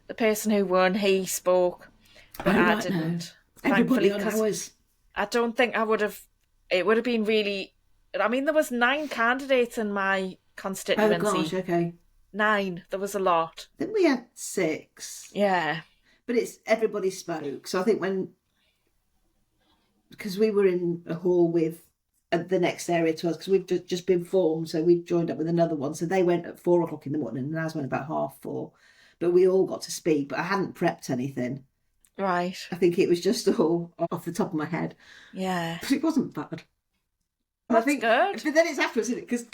the person who won, he spoke, but I didn't. Everybody on ours. I don't think I would have. It would have been really. I mean, there was 9 candidates in my constituency. Oh gosh, okay. 9. There was a lot. I think we had 6. Yeah, but it's everybody spoke. So I think because we were in a hall with the next area to us, because we've just been formed, so we joined up with another one. So they went at 4 o'clock in the morning, and ours went about 3:30. But we all got to speak. But I hadn't prepped anything. right. I think it was just all off the top of my head. Yeah, But it wasn't bad. that's good. But then it's afterwards, isn't it? Because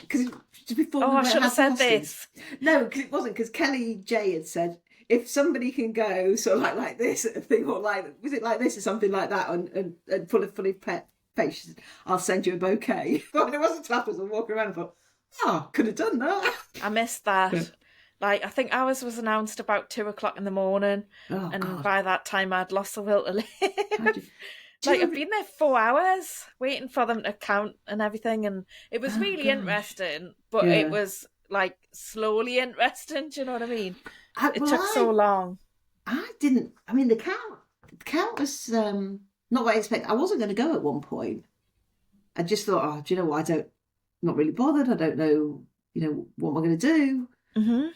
just before. Oh, I should have said this. No, because it wasn't. Because Kelly J had said, if somebody can go sort of like this at a thing, or like, was it like this or something like that, and fully pet face, I'll send you a bouquet. But it wasn't till afterwards, I was walking around and thought, oh, could have done that. I missed that. Yeah. Like, I think ours was announced about 2 o'clock in the morning, Oh, and God. by that time I'd lost the will to live. How'd you- Like, I've been there 4 hours waiting for them to count and everything, and it was really gosh. interesting, but Yeah. it was like slowly interesting. Do you know what I mean? It Well, took so long. I didn't. I mean, the count was not what I expected. I wasn't going to go at one point. I just thought, oh, do you know what? not really bothered. I don't know, what am I going to do?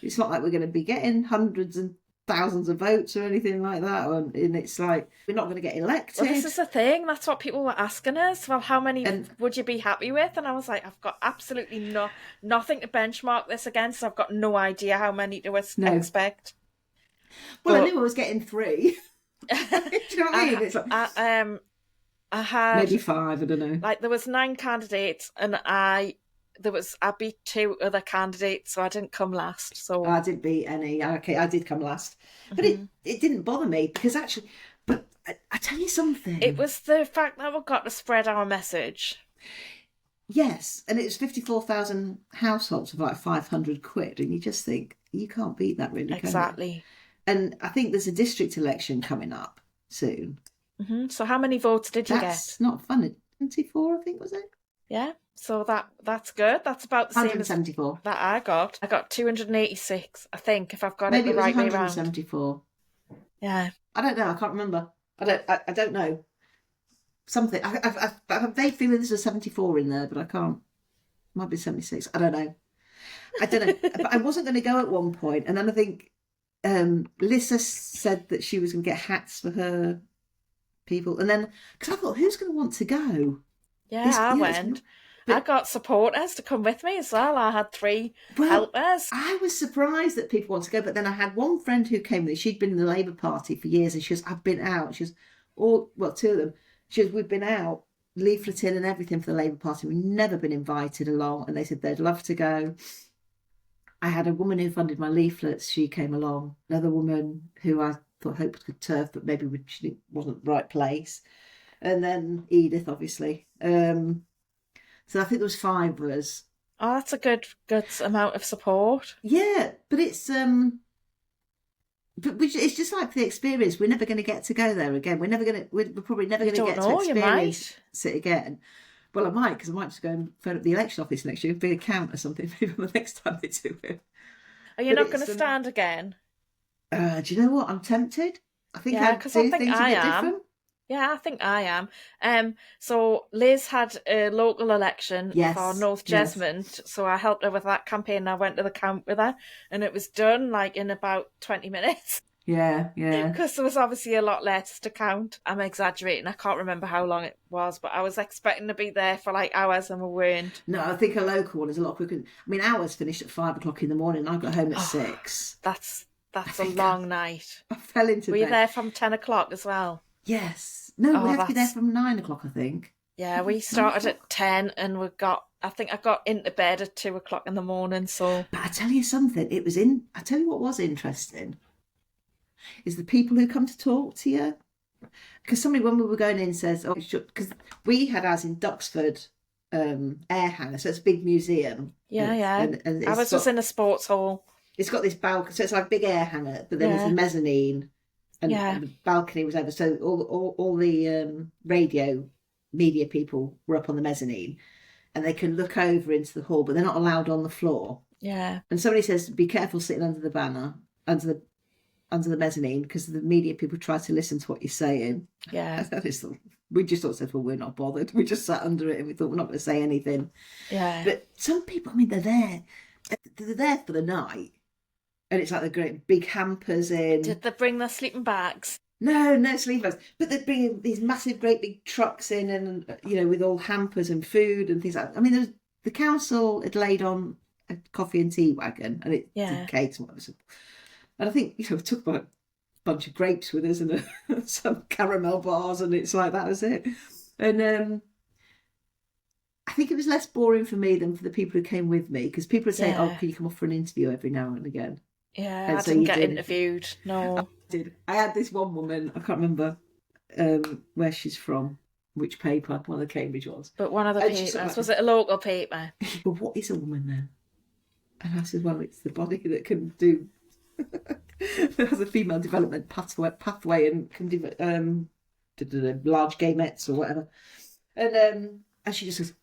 It's not like we're going to be getting hundreds and thousands of votes or anything like that. And it's like, we're not going to get elected. Well, this is the thing. That's what people were asking us. Well, how many would you be happy with? And I was like, I've got absolutely nothing to benchmark this against. I've got no idea how many to expect. Well, I knew I was getting 3. Do you know what I mean? It's like, I had maybe 5. I don't know. Like, there was 9 candidates, and I beat 2 other candidates, so I didn't come last. So I didn't beat any. Okay, I did come last, but it didn't bother me because actually, but I tell you something. It was the fact that we got to spread our message. Yes, and it was 54,000 households of like 500 quid, and you just think you can't beat that, really. Exactly. And I think there's a district election coming up soon. So how many votes did you get? That's not fun. 24, I think, was it? Yeah. So that's good. That's about the same as 174 that I got. I got 286, I think, if I've got Maybe it the right way around. 174. Yeah. I don't know. I can't remember. I don't know. Something. I've a vague feeling there's a 74 in there, but I can't. Might be 76. I don't know. But I wasn't going to go at one point, and then I think Lisa said that she was going to get hats for her people, and then because I thought, who's going to want to go? Yeah, I went. But I got supporters to come with me as well. I had 3 helpers. I was surprised that people want to go, but then I had one friend who came with me. She'd been in the Labour Party for years, and she goes, I've been out. She goes, 2 of them. She goes, we've been out leafleting and everything for the Labour Party. We've never been invited along, and they said they'd love to go. I had a woman who funded my leaflets. She came along. Another woman who I thought hoped could turf, but maybe she wasn't the right place. And then Edith, obviously. So I think there was 5 of us. Oh, that's a good amount of support. Yeah, but it's it's just like the experience. We're never going to get to go there again. We're probably never going to get to experience it again. Well, I might, because I might just go and phone up the election office next year, be a count or something, maybe the next time they do it. Are you not going to stand again? Do you know what? I'm tempted. I think I do things a bit different. Yeah, I think I am. So Liz had a local election for North Jesmond, so I helped her with that campaign. I went to the count with her, and it was done like in about 20 minutes. Yeah. Because there was obviously a lot less to count. I'm exaggerating. I can't remember how long it was, but I was expecting to be there for like hours, and we weren't. No, I think a local one is a lot quicker. I mean, ours finished at 5 o'clock in the morning. I got home at 6. That's a long night. I fell into bed. Were you there from 10 o'clock as well? Yes. No, we had to be there from 9 o'clock, I think. Yeah, we started at 10 and I think I got into bed at 2 o'clock in the morning, so... But I tell you something, I tell you what was interesting, is the people who come to talk to you. Because somebody, when we were going in, says, because we had ours in Duxford Air Hangar, so it's a big museum. Yeah. And ours was in a sports hall. It's got this balcony, so it's like a big air hangar, but then there's a mezzanine. And the balcony was over, so all the radio media people were up on the mezzanine, and they can look over into the hall, but they're not allowed on the floor. Yeah. And somebody says, "Be careful sitting under the banner, under the mezzanine, because the media people try to listen to what you're saying." Yeah. We just sort of said, "Well, we're not bothered." We just sat under it, and we thought we're not going to say anything. Yeah. But some people, I mean, they're there for the night. And it's like the great big hampers in. Did they bring their sleeping bags? No sleeping bags. But they're bringing these massive, great big trucks in, and with all hampers and food and things like that. I mean, the council had laid on a coffee and tea wagon, and it did cakes and whatever. And I think we took a bunch of grapes with us and some caramel bars, and it's like that was it. And I think it was less boring for me than for the people who came with me, because people would say, "Oh, can you come off for an interview every now and again?" Yeah, and I didn't get interviewed. No, I did. I had this one woman. I can't remember where she's from, which paper, one of the Cambridge ones. But one of the papers, was it a local paper? But what is a woman then? And I said, well, it's the body that can do that has a female development pathway and can do large gametes or whatever. And she just says,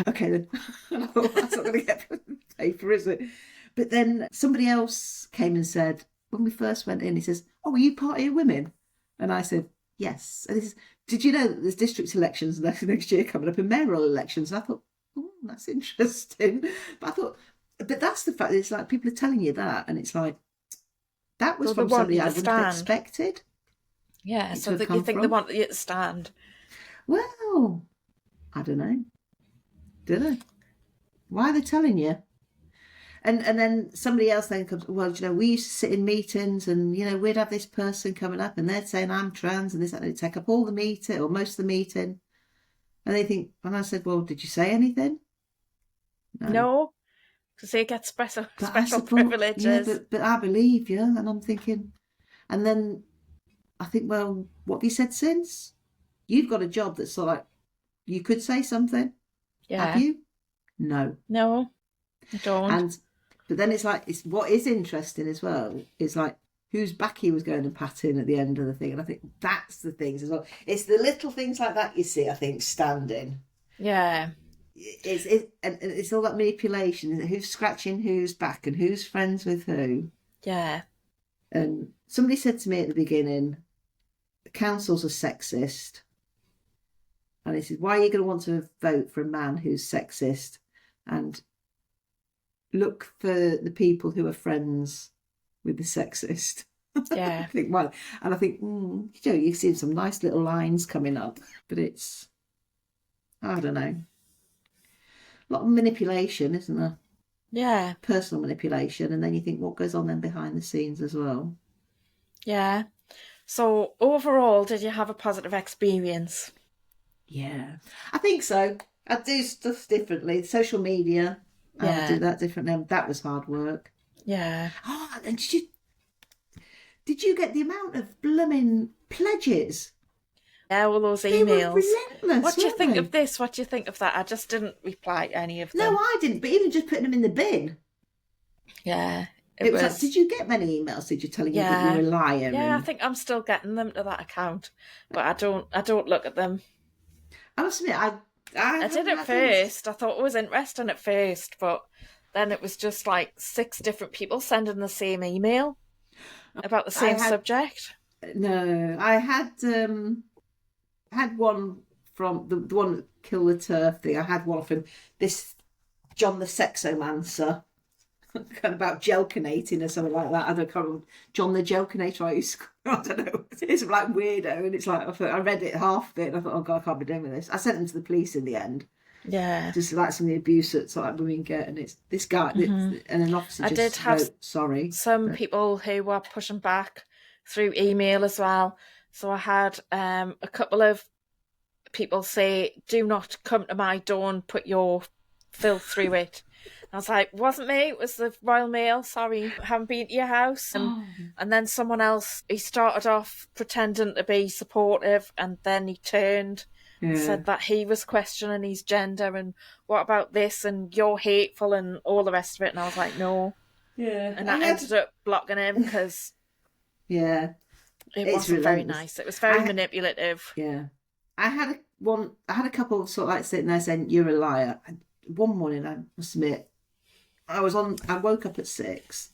okay then. And I thought, that's not going to get paper, is it? But then somebody else came and said, when we first went in, he says, "Oh, are you Party of Women?" And I said, "Yes." And he says, "Did you know that there's district elections next year coming up and mayoral elections?" And I thought, oh, that's interesting. But I thought, but that's the fact. It's like people are telling you that, and it's like that was So they from want somebody you I to wouldn't have stand. expected Yeah, it to so have that you come think they from. want you to stand. Well, I don't know. Don't know. Why are they telling you? And then somebody else then comes, well, you know, we used to sit in meetings and, you know, we'd have this person coming up and they're saying I'm trans and this, and they take up all the meeting or most of the meeting. And they think, and I said, well, did you say anything? No. No, because they get special But I special said, well, yeah, privileges. but I believe you. And I'm thinking, and then I think, well, what have you said since? You've got a job that's sort of like, you could say something. Have Yeah. you? No. No, I don't. And but then it's like it's what is interesting as well is like whose back he was going to pat in at the end of the thing, and I think that's the things as well. It's the little things like that you see. I think standing. Yeah. And it's all that manipulation. Who's scratching whose back and who's friends with who. Yeah. And somebody said to me at the beginning, the councils are sexist. And he said, why are you going to want to vote for a man who's sexist? And look for the people who are friends with the sexist. Yeah. I think, well, and I think, you know, you've seen some nice little lines coming up, but it's, I don't know, a lot of manipulation, isn't there? Yeah. Personal manipulation, and then you think what goes on then behind the scenes as well. Yeah. So overall, did you have a positive experience? Yeah, I think so. I do stuff differently. Social media, I do Yeah. that differently. That was hard work. Yeah. Oh, and did you get the amount of blooming pledges? Yeah, all those They were emails. relentless, What do you weren't think they? of this? What do you think of that? I just didn't reply to any of No, them. I didn't. But even just putting them in the bin, Yeah. it was like, did you get many emails? Did you telling you that you Yeah. were a liar? Yeah, I And think I'm still getting them to that account, but I don't look at them. I must admit, I I did haven't at had them. first. I thought it was interesting at first, but then it was just like 6 different people sending the same email about the I same had subject. no. I had one from the one that Kill the Turf thing. I had one from this John the Sexomancer. Kind of about gelcanating or something like that. I don't know. John the Gelcanator. I don't know. It's like weirdo, and it's like I read it half of it, and I thought, oh god, I can't be doing with this. I sent them to the police in the end, Yeah. just like some of the abuse that sort of women get, and it's this guy and an officer I just did have wrote sorry. some people who were pushing back through email as well. So I had a couple of people say, "Do not come to my door and put your filth through it." I was like, "Wasn't me. It was the Royal Mail. Sorry, haven't been to your house." And then someone else. He started off pretending to be supportive, and then he turned. Yeah. Said that he was questioning his gender and what about this and you're hateful and all the rest of it. And I was like, no. Yeah. And I ended up blocking him because yeah, it wasn't very nice. It was very manipulative. Yeah. I had a couple of sort of like sitting there saying, you're a liar. And one morning, I must admit, I woke up at 6.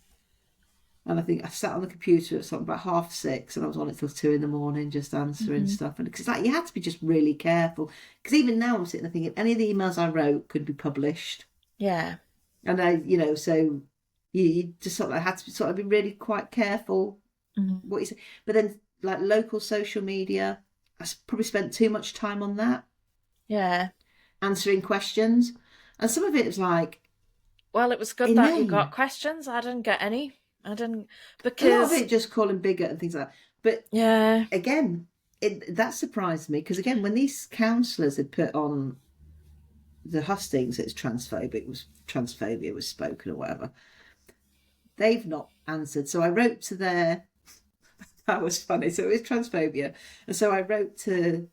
And I think I sat on the computer at something about 6:30, and I was on it till 2 a.m, just answering stuff. And because like you had to be just really careful. Because even now I'm sitting there thinking any of the emails I wrote could be published. Yeah. And I, you know, so you just sort of had to sort of be really quite careful what you say. But then like local social media, I probably spent too much time on that. Yeah. Answering questions, and some of it was like. Well, it was good that you got questions. I didn't get any. I didn't because a lot of it just calling bigot and things like that. But yeah, again, that surprised me because again, when these councillors had put on the hustings, it's transphobia was spoken or whatever. They've not answered, so I wrote to their. That was funny. So it was transphobia, and so I wrote to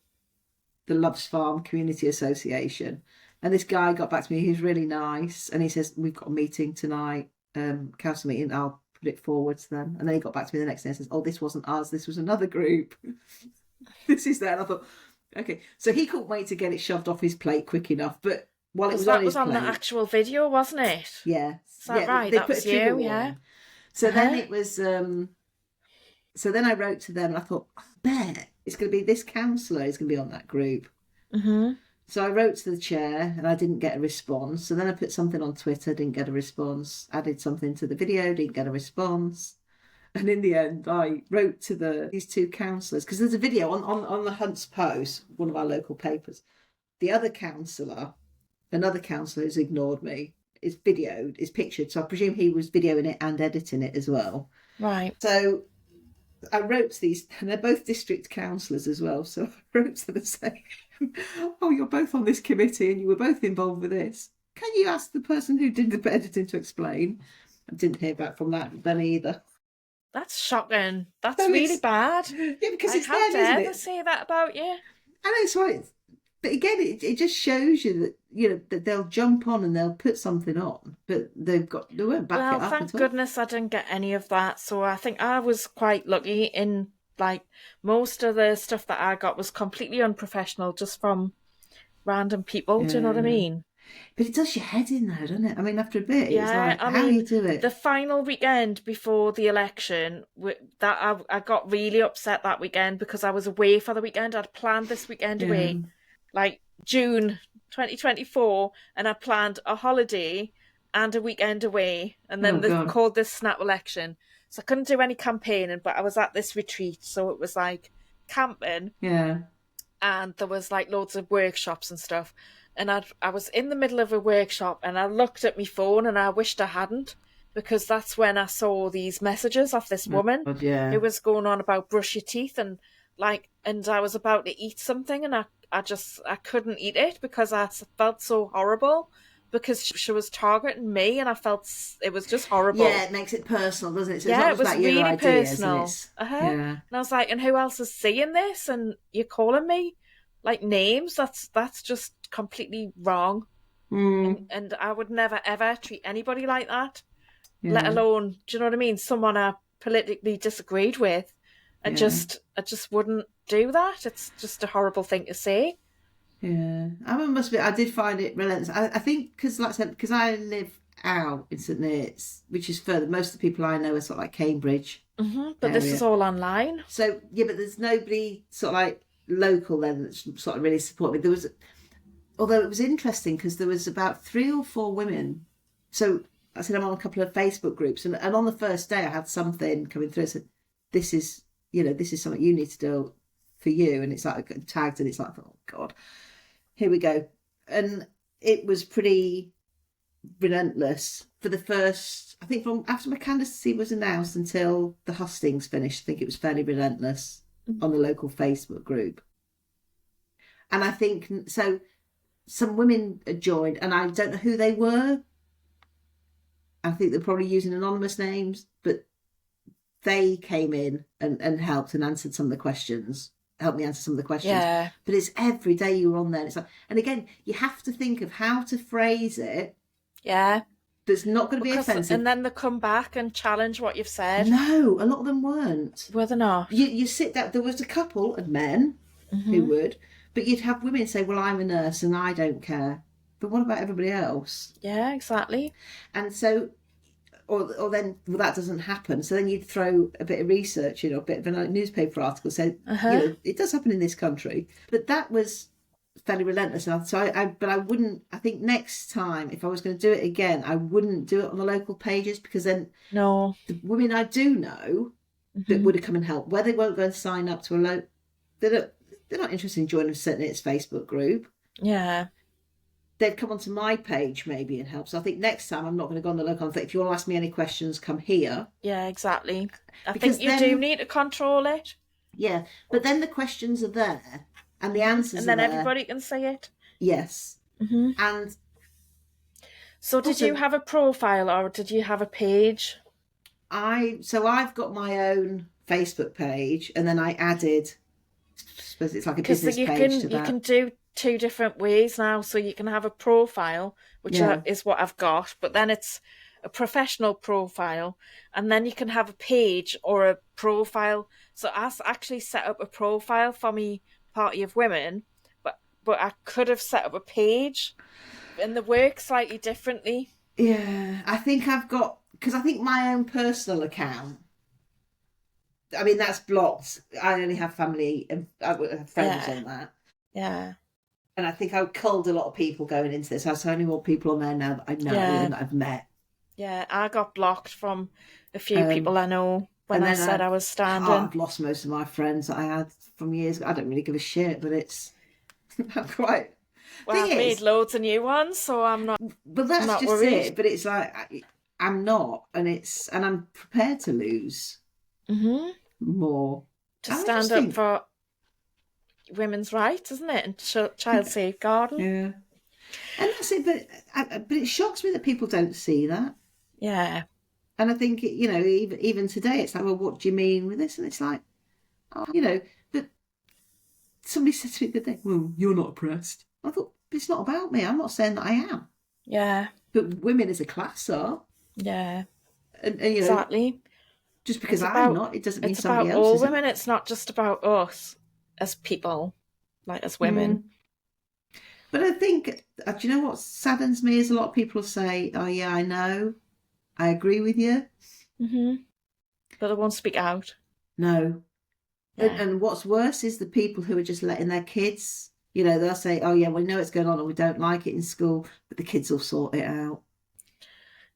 the Loves Farm Community Association, and this guy got back to me. He was really nice, and he says we've got a meeting tonight, council meeting. I'll put it forward to them. And then he got back to me the next day and says, oh, this wasn't us, this was another group. This is that. And I thought, okay. So he couldn't wait to get it shoved off his plate quick enough. But while it was on his plate. That was on the actual video, wasn't it? Yeah. Is that right? That was you, yeah. So then it was, so then I wrote to them and I thought, I bet it's going to be this councillor is going to be on that group. So I wrote to the chair and I didn't get a response. So then I put something on Twitter, didn't get a response. Added something to the video, didn't get a response. And in the end, I wrote to these two councillors, because there's a video on the Hunts Post, one of our local papers. The other councillor, another councillor who's ignored me, is videoed, is pictured. So I presume he was videoing it and editing it as well. Right. So I wrote to these, and they're both district councillors as well. So I wrote to them saying, oh, you're both on this committee and you were both involved with this. Can you ask the person who did the editing to explain? I didn't hear back from them either. That's shocking. That's really bad. Yeah, because it's how them, dare isn't they it? say that about you? And it's right. But again, it just shows you that, you know, that they'll jump on and they'll put something on, but they won't back it up Thank at all. goodness I didn't get any of that. So I think I was quite lucky in, like, most of the stuff that I got was completely unprofessional, just from random people. Do you know what I mean? But it does your head in though, doesn't it? I mean, after a bit, it's like, I how mean, you do it? the final weekend before the election, that I got really upset that weekend because I was away for the weekend. I'd planned this weekend away, like June 2024, and I planned a holiday and a weekend away, and then they called this snap election. So I couldn't do any campaigning, but I was at this retreat, so it was like camping. Yeah. And there was like loads of workshops and stuff. And I was in the middle of a workshop and I looked at my phone and I wished I hadn't, because that's when I saw these messages of this woman who was going on about brush your teeth and I was about to eat something and I couldn't eat it because I felt so horrible because she was targeting me and I felt it was just horrible. Yeah, it makes it personal, doesn't it? So it was really ideas, personal. And I was like, and who else is seeing this? And you're calling me like names? That's just completely wrong. And I would never ever treat anybody like that, let alone, do you know what I mean, someone I politically disagreed with. I just wouldn't do that. It's just a horrible thing to say. I did find it relentless. I think because, like I said, because I live out in St Neots, which is further. Most of the people I know are sort of like Cambridge. But this is all online. So yeah, but there's nobody sort of like local then that's sort of really supported me. There was, although it was interesting because there was about 3 or 4 women. So I said I'm on a couple of Facebook groups, and on the first day I had something coming through. I said, this is something you need to do for you, and it's like tagged, and it's like, oh God, here we go. And it was pretty relentless for the first, I think, from after my candidacy was announced until the hustings finished. I think it was fairly relentless on the local Facebook group. And I think so some women joined, and I don't know who they were. I think they're probably using anonymous names, but they came in and helped and answered some of the questions. Help me answer some of the questions. Yeah. But it's every day you're on there. It's like, and again, you have to think of how to phrase it. Yeah. That's not going to be offensive. And then they come back and challenge what you've said. No, a lot of them weren't. Were they not? You sit down. There was a couple of men who would, but you'd have women say, well, I'm a nurse and I don't care. But what about everybody else? Yeah, exactly. And so, or then, well, that doesn't happen. So then you'd throw a bit of research, a bit of a newspaper article, say, it does happen in this country. But that was fairly relentless. So I wouldn't, I think next time, if I was going to do it again, I wouldn't do it on the local pages, because then the women I do know that would have come and helped, where they won't go and sign up to a they're not interested in joining St Neots Facebook group. Yeah. They'd come onto my page maybe and help. So I think next time I'm not going to go on the local. If you want to ask me any questions, come here. Yeah, exactly. I think you do need to control it. Yeah, but then the questions are there and the answers and then are there. Everybody can see it. Yes. And so did you have a profile or did you have a page? I've got my own Facebook page, and then I added, I suppose it's like a business page to that. You can do 2 different ways now. So you can have a profile, which is what I've got, but then it's a professional profile, and then you can have a page or a profile. So I actually set up a profile for me Party of Women, but I could have set up a page, and they work slightly differently. Yeah, I think I've got, because I think my own personal account, I mean, that's blocked. I only have family and friends on that. Yeah. And I think I culled a lot of people going into this. There's so many more people on there now that I know Yeah. and that I've met. Yeah, I got blocked from a few Um, people I know when and I then said I was standing. I've lost most of my friends that I had from years ago. I don't really give a shit, but it's I'm quite. Well, Thing I've made is, loads of new ones, so I'm but that's not just worried. it. But it's like I'm not, and I'm prepared to lose Hmm. more. To And I just stand up think, for women's rights, isn't it? And child safeguarding. yeah, and that's it. But it shocks me that people don't see that. Yeah. And I think, even today, it's like, well, what do you mean with this? And it's like, oh, but somebody said to me the other day, well, you're not oppressed. I thought, it's not about me. I'm not saying that I am. Yeah. But women as a class are. Yeah. And Exactly. just because It's I'm about not, it doesn't mean it's somebody about else all isn't. women. It's not just about us as people, like as women. Mm. But I think, do you know what saddens me is a lot of people say, oh, yeah, I know. I agree with you. Hmm. But they won't speak out. No. Yeah. And what's worse is the people who are just letting their kids, they'll say, oh, yeah, we know it's going on and we don't like it in school, but the kids will sort it out.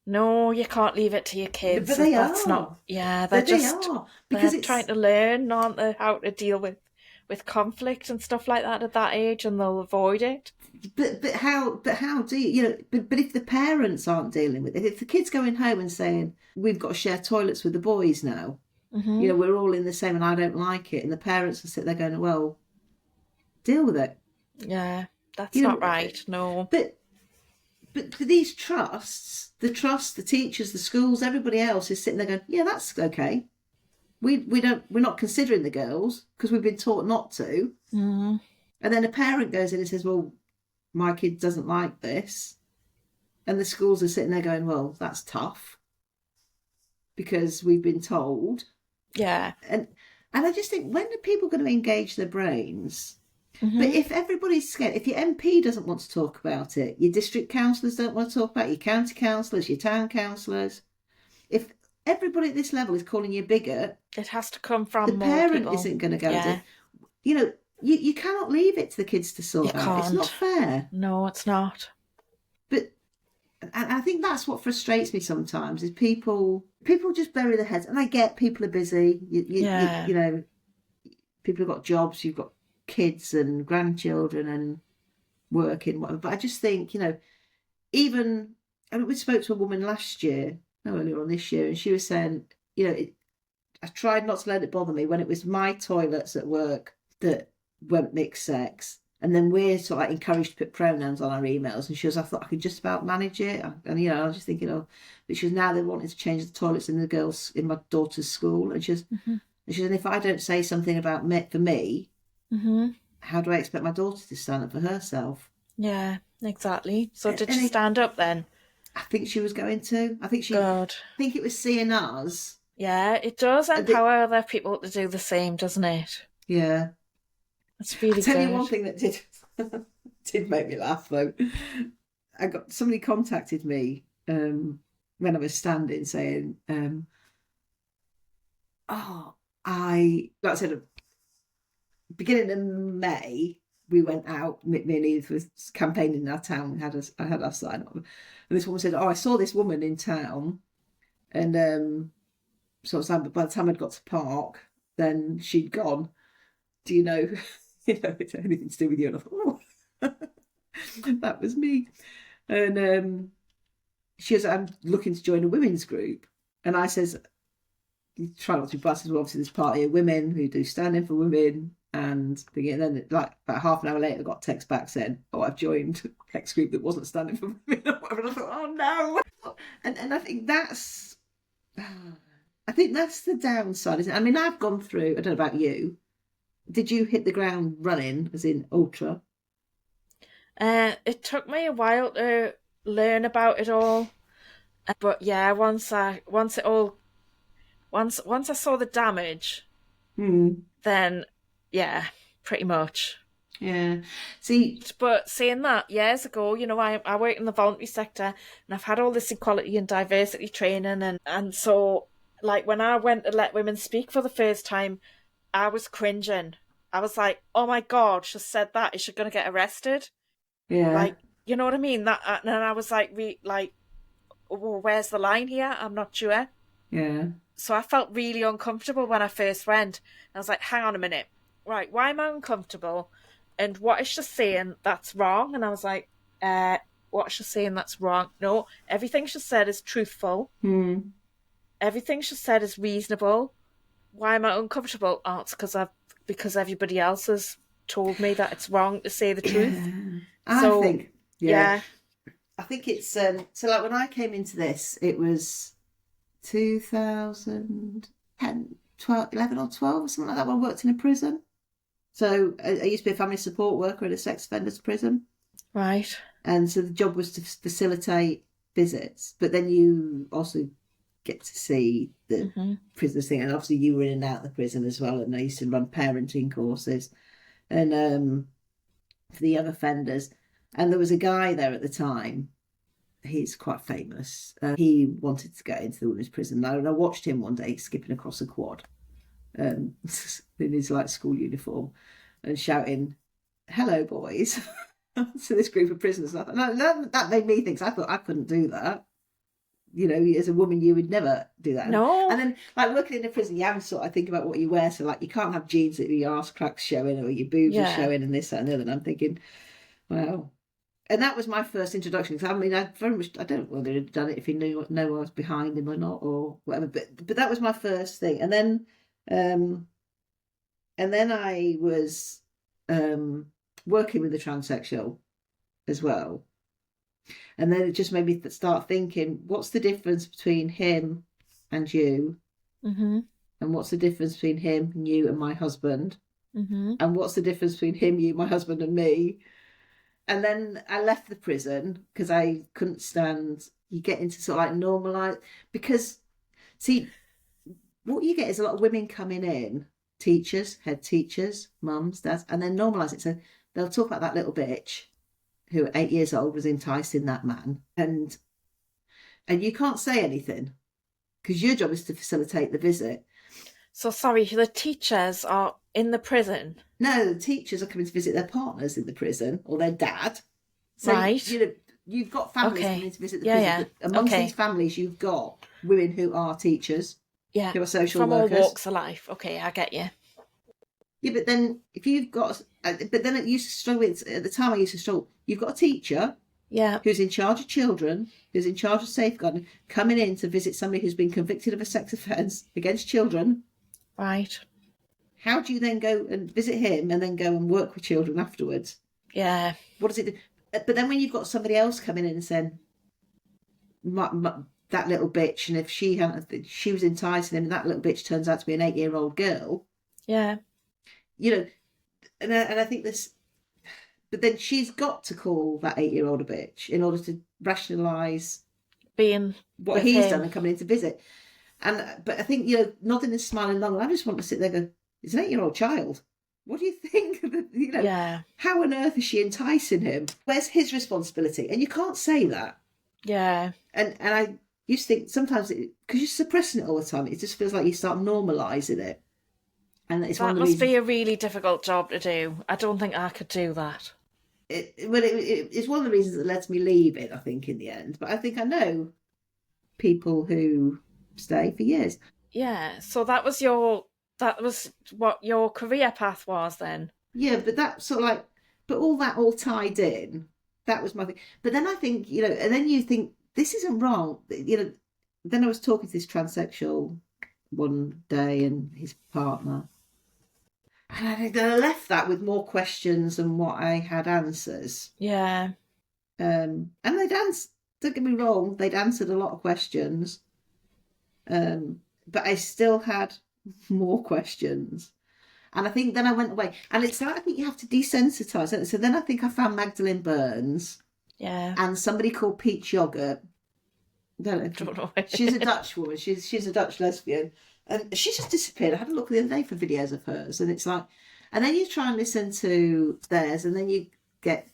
No, you can't leave it to your kids. But they That's are. not. Yeah, They are. they're Because trying it's. to learn, aren't they, how to deal with conflict and stuff like that at that age, and they'll avoid it. But how do but if the parents aren't dealing with it, if the kid's going home and saying, we've got to share toilets with the boys now, Hmm. we're all in the same and I don't like it, and the parents will sit there going, well, deal with it. Yeah, that's You not know, right. No. but for these trusts, the teachers, the schools, everybody else is sitting there going, yeah, that's okay. We're not considering the girls because we've been taught not to. Hmm. And then a parent goes in and says, well, my kid doesn't like this. And the schools are sitting there going, well, that's tough because we've been told. Yeah. And I just think, when are people going to engage their brains? But Hmm. if everybody's scared, if your MP doesn't want to talk about it, your district councillors don't want to talk about it, your county councillors, your town councillors, if everybody at this level is calling you a bigot, It has to come the from more parent people. isn't going to go Yeah. you cannot leave it to the kids to You sort out. It's can't. not fair. No, it's not. But and I think that's what frustrates me sometimes is people just bury their heads. And I get people are busy. Yeah. People have got jobs. You've got kids and grandchildren and working, whatever. But I just think, even we spoke to a woman last year, no, earlier on this year, and she was saying, I tried not to let it bother me when it was my toilets at work that weren't mixed sex. And then we're sort of like encouraged to put pronouns on our emails. And she was, I thought I could just about manage it. And, I was just thinking, but she was, now they wanted to change the toilets in the girls in my daughter's school. And she was, Hmm. and she said, if I don't say something about for me, Hmm. how do I expect my daughter to stand up for herself? Yeah, exactly. So did And she stand up then? I think she was going to. I think Good. it was seeing us. Yeah, it does empower other people to do the same, doesn't it? Yeah. It's really I'll tell you good. one thing that did make me laugh though. Somebody contacted me when I was standing saying, like I said, beginning of May, we went out. Me and Edith was campaigning in our town. I had our sign up, and this woman said, "Oh, I saw this woman in town," and so by the time I'd got to park, then she'd gone. Do you know? It's anything to do with you? And I thought, oh, that was me. And she was, I'm looking to join a women's group, and I says, you try not to be biased. Well, obviously, there's party of women who do standing for women. And then, like about half an hour later, I got a text back saying, "Oh, I've joined X group that wasn't standing for women." Or whatever. And I thought, "Oh no!" And I think that's the downside, isn't it? I mean, I've gone through. I don't know about you. Did you hit the ground running, as in ultra? It took me a while to learn about it all, but yeah, once I saw the damage, then yeah, pretty much. Yeah. See, But saying that, years ago, I work in the voluntary sector, and I've had all this equality and diversity training, and so like when I went to let women speak for the first time, I was cringing I was like, oh my God, she said that. Is she going to get arrested? Yeah, Like, you know what I mean? That, and I was like, well, where's the line here? I'm not sure. yeah. So I felt really uncomfortable when I first went. I was like, hang on a minute. Right, why am I uncomfortable? And what is she saying that's wrong? And I was like, what is she saying that's wrong? No, everything she said is truthful. Hmm. Everything she said is reasonable. Why am I uncomfortable? Oh, it's because everybody else has told me that it's wrong to say the truth. Yeah. I So think, yeah. yeah. I think it's so like when I came into this, it was 2010, 12, 11 or 12 or something like that when I worked in a prison. So I used to be a family support worker in a sex offenders prison. Right. And so the job was to facilitate visits, but then you also get to see the Mm-hmm. prisoners thing. And obviously you were in and out of the prison as well. And I used to run parenting courses and for the young offenders. And there was a guy there at the time. He's quite famous. He wanted to get into the women's prison now, and I watched him one day skipping across a quad in his like school uniform and shouting, "Hello, boys!" to this group of prisoners. I thought, that made me think. So I thought I couldn't do that. You know, as a woman, you would never do that. No. And then, like working in a prison, you have to sort of think about what you wear. So, like, you can't have jeans that your arse cracks showing or your boobs are showing, and this, that, and the other. And I'm thinking, wow. And that was my first introduction. Because I mean, I don't know whether he'd done it if he knew I was behind him or not or whatever. But that was my first thing. And then I was working with a transsexual as well. And then it just made me start thinking, what's the difference between him and you? Mm-hmm. And what's the difference between him and you and my husband? Mm-hmm. And what's the difference between him, you, my husband, and me? And then I left the prison because I couldn't stand. You get into sort of like normalize because, see, what you get is a lot of women coming in, teachers, head teachers, mums, dads, and then normalise it. So they'll talk about that little bitch who at 8 years old was enticing that man, and you can't say anything because your job is to facilitate the visit. So sorry, the teachers are in the prison. No, the teachers are coming to visit their partners in the prison or their dad. So Right. you've got families Okay. coming to visit the Yeah, prison. yeah. But amongst Okay. these families, you've got women who are teachers, Yeah. who are social From workers. all walks of life. Okay, I get you. Yeah, but then if you've got, but then it used to struggle. At the time, I used to struggle. You've got a teacher Yeah. who's in charge of children, who's in charge of safeguarding, coming in to visit somebody who's been convicted of a sex offence against children. Right. How do you then go and visit him and then go and work with children afterwards? Yeah. What does it do? But then when you've got somebody else coming in and saying, that little bitch, and if she was enticing him, and that little bitch turns out to be an 8-year-old girl. Yeah. You know, and I think this, but then she's got to call that 8-year-old a bitch in order to rationalise Being what he's done and coming in to visit. But I think, nodding and smiling along, and I just want to sit there and go, it's an 8-year-old child. What do you think? Yeah. How on earth is she enticing him? Where's his responsibility? And you can't say that. Yeah. And I used to think sometimes, because you're suppressing it all the time, it just feels like you start normalising it. And it's one That of the must be a really difficult job to do. I don't think I could do that. It's one of the reasons that lets me leave it, I think, in the end. But I think I know people who stay for years. Yeah. So that was what your career path was then. Yeah, but that sort of like, but all that all tied in, that was my thing. But then I think, and then you think, this isn't wrong. Then I was talking to this transsexual one day and his partner. And I left that with more questions than what I had answers. Yeah. And they'd answered, don't get me wrong, they'd answered a lot of questions. But I still had more questions. And I think then I went away. And it's like, I think you have to desensitise it. So then I think I found Magdalene Burns. Yeah. And somebody called Peach Yogurt. Don't know. She's a Dutch woman. She's a Dutch lesbian. And she's just disappeared. I had a look the other day for videos of hers. And it's like, and then you try and listen to theirs. And then you get,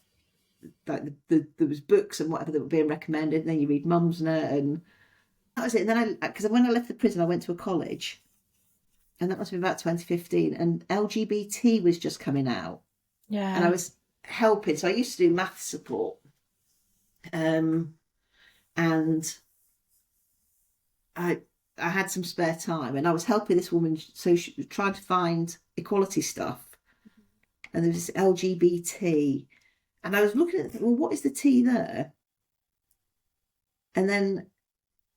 like, there was books and whatever that were being recommended. And then you read Mumsnet. And that was it. And then because when I left the prison, I went to a college. and that must have been about 2015, and LGBT was just coming out, and I Yeah. was helping. So I used to do math support, and I I had some spare time, and I was helping this woman. So she was trying to find equality stuff, and there was this LGBT, and I was looking at well, what is the T there? And then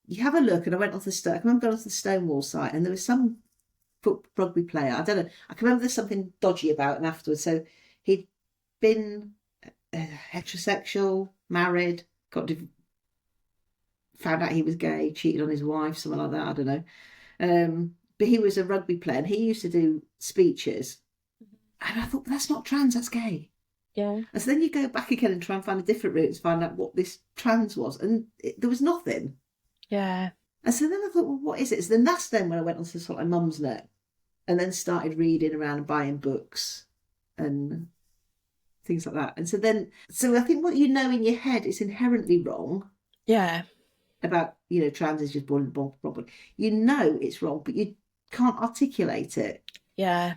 you have a look, and I went onto the I remember going onto the Stonewall site, and there was some rugby player. I don't know. I can remember there's something dodgy about him afterwards. So he'd been heterosexual, married, found out he was gay, cheated on his wife, something like that. I don't know. But he was a rugby player, and he used to do speeches. And I thought, that's not trans, that's gay. Yeah. And so then you go back again and try and find a different route to find out what this trans was. And there was nothing. Yeah. And so then I thought, well, what is it? So then that's then when I went onto sort of my Mumsnet and then started reading around and buying books and things like that. And so I think what you know in your head is inherently wrong Yeah. about, trans is just born in the problem. You know it's wrong, but you can't articulate it. Yeah.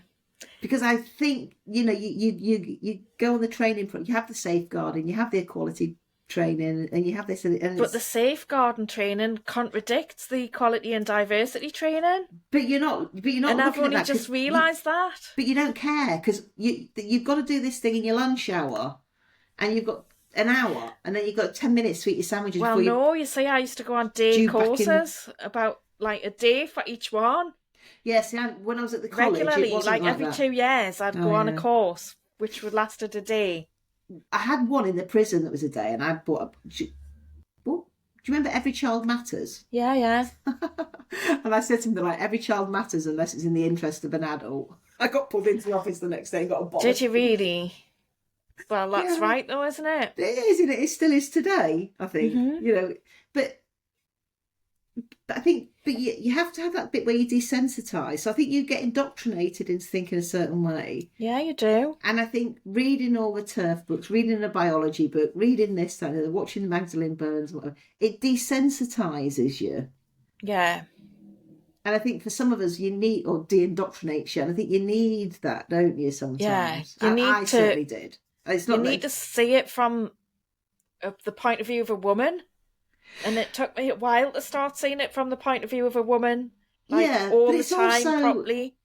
Because I think, you go on the training front, you have the safeguarding, you have the equality training, and you have this. But the safeguarding training contradicts the equality and diversity training. But you're not. And I've only just realised that. But you don't care because you've got to do this thing in your lunch hour, and you've got an hour, and then you've got 10 minutes to eat your sandwiches. Well, no, you see, I used to go on day courses about like a day for each one. Yes, when I was at the college, regularly, it wasn't like every that. 2 years, I'd go on a course which would lasted a day. I had one in the prison that was a day, and I bought up. Do you remember Every Child Matters? Yeah, yeah. And I said something like, every child matters unless it's in the interest of an adult. I got pulled into the office the next day and got a bottle. Did you really? Well, that's right though, isn't it? It is, and it still is today, I think. Mm-hmm. But I think, you have to have that bit where you desensitise. So I think you get indoctrinated into thinking a certain way. Yeah, you do. And I think reading all the turf books, reading a biology book, reading this, that, and watching Magdalene Burns, whatever, it desensitises you. Yeah. And I think for some of us, you need, or de-indoctrinates you, and I think you need that, don't you, sometimes? Yeah, I certainly did. It's not you need to see it from the point of view of a woman. And it took me a while to start seeing it from the point of view of a woman, all the time properly.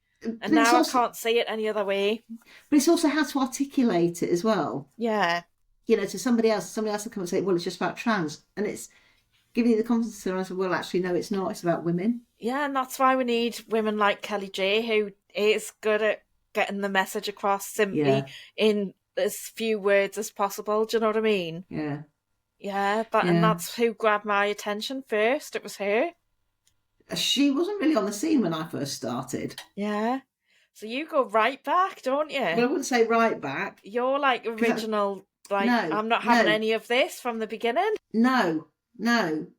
And now I can't see it any other way. But it's also how to articulate it as well. Yeah. To somebody else will come and say, well, it's just about trans. And it's giving you the confidence to say, well, actually, no, it's not. It's about women. Yeah, and that's why we need women like Kelly J, who is good at getting the message across simply in as few words as possible. Do you know what I mean? Yeah. Yeah, and that's who grabbed my attention first. It was her. She wasn't really on the scene when I first started. Yeah. So you go right back, don't you? Well, I wouldn't say right back. You're like original, I'm not having any of this from the beginning. No,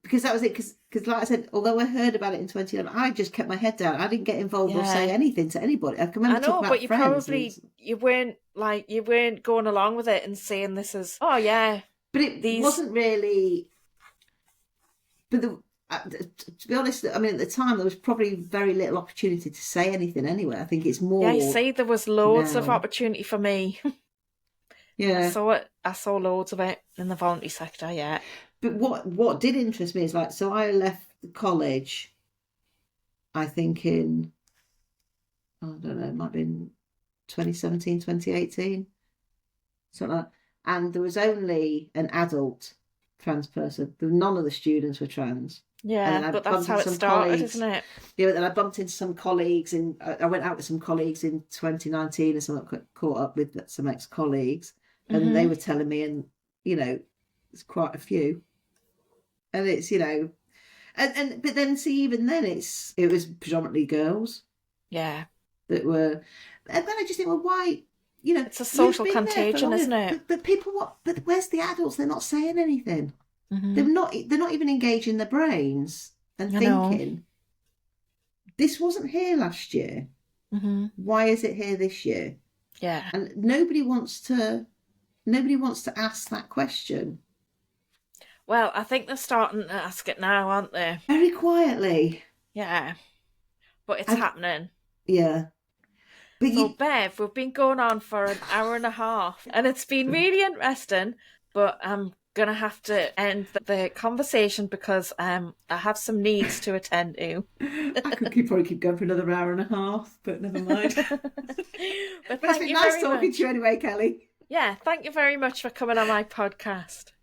because that was it. Because like I said, although I heard about it in 2011, I just kept my head down. I didn't get involved or say anything to anybody. I can remember talking about but you friends you weren't going along with it and saying this is, oh yeah. But it wasn't really. But to be honest, I mean, at the time there was probably very little opportunity to say anything anyway. I think it's more. Yeah, you see, there was loads of opportunity for me. Yeah, I saw loads of it in the voluntary sector. Yeah. But what did interest me is so I left the college, I think I don't know, it might have been 2017, 2018, something like that. And there was only an adult trans person. None of the students were trans. Yeah, but that's how it started, isn't it? Yeah, and I bumped into some colleagues, and I went out with some colleagues in 2019 and something, caught up with some ex-colleagues, and they were telling me, and, there's quite a few. And it's, but then see, even then it was predominantly girls. Yeah. That were, and then I just think, well, why? It's a social contagion, isn't it? But people, but where's the adults? They're not saying anything. Mm-hmm. They're not even engaging their brains and thinking. This wasn't here last year. Mm-hmm. Why is it here this year? Yeah. And nobody wants to ask that question. Well, I think they're starting to ask it now, aren't they? Very quietly. Yeah. But it's happening. Yeah. But So, you, Bev, we've been going on for an hour and a half, and it's been really interesting, but I'm going to have to end the conversation because I have some needs to attend to. I could probably keep going for another hour and a half, but never mind. But But it's thank been you nice very talking much. to you anyway, Kelly. Yeah, thank you very much for coming on my podcast.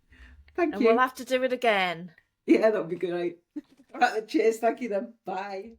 Thank And we'll you. have to do it again. Yeah, that'll be great. All right, then, cheers. Thank you then. Bye.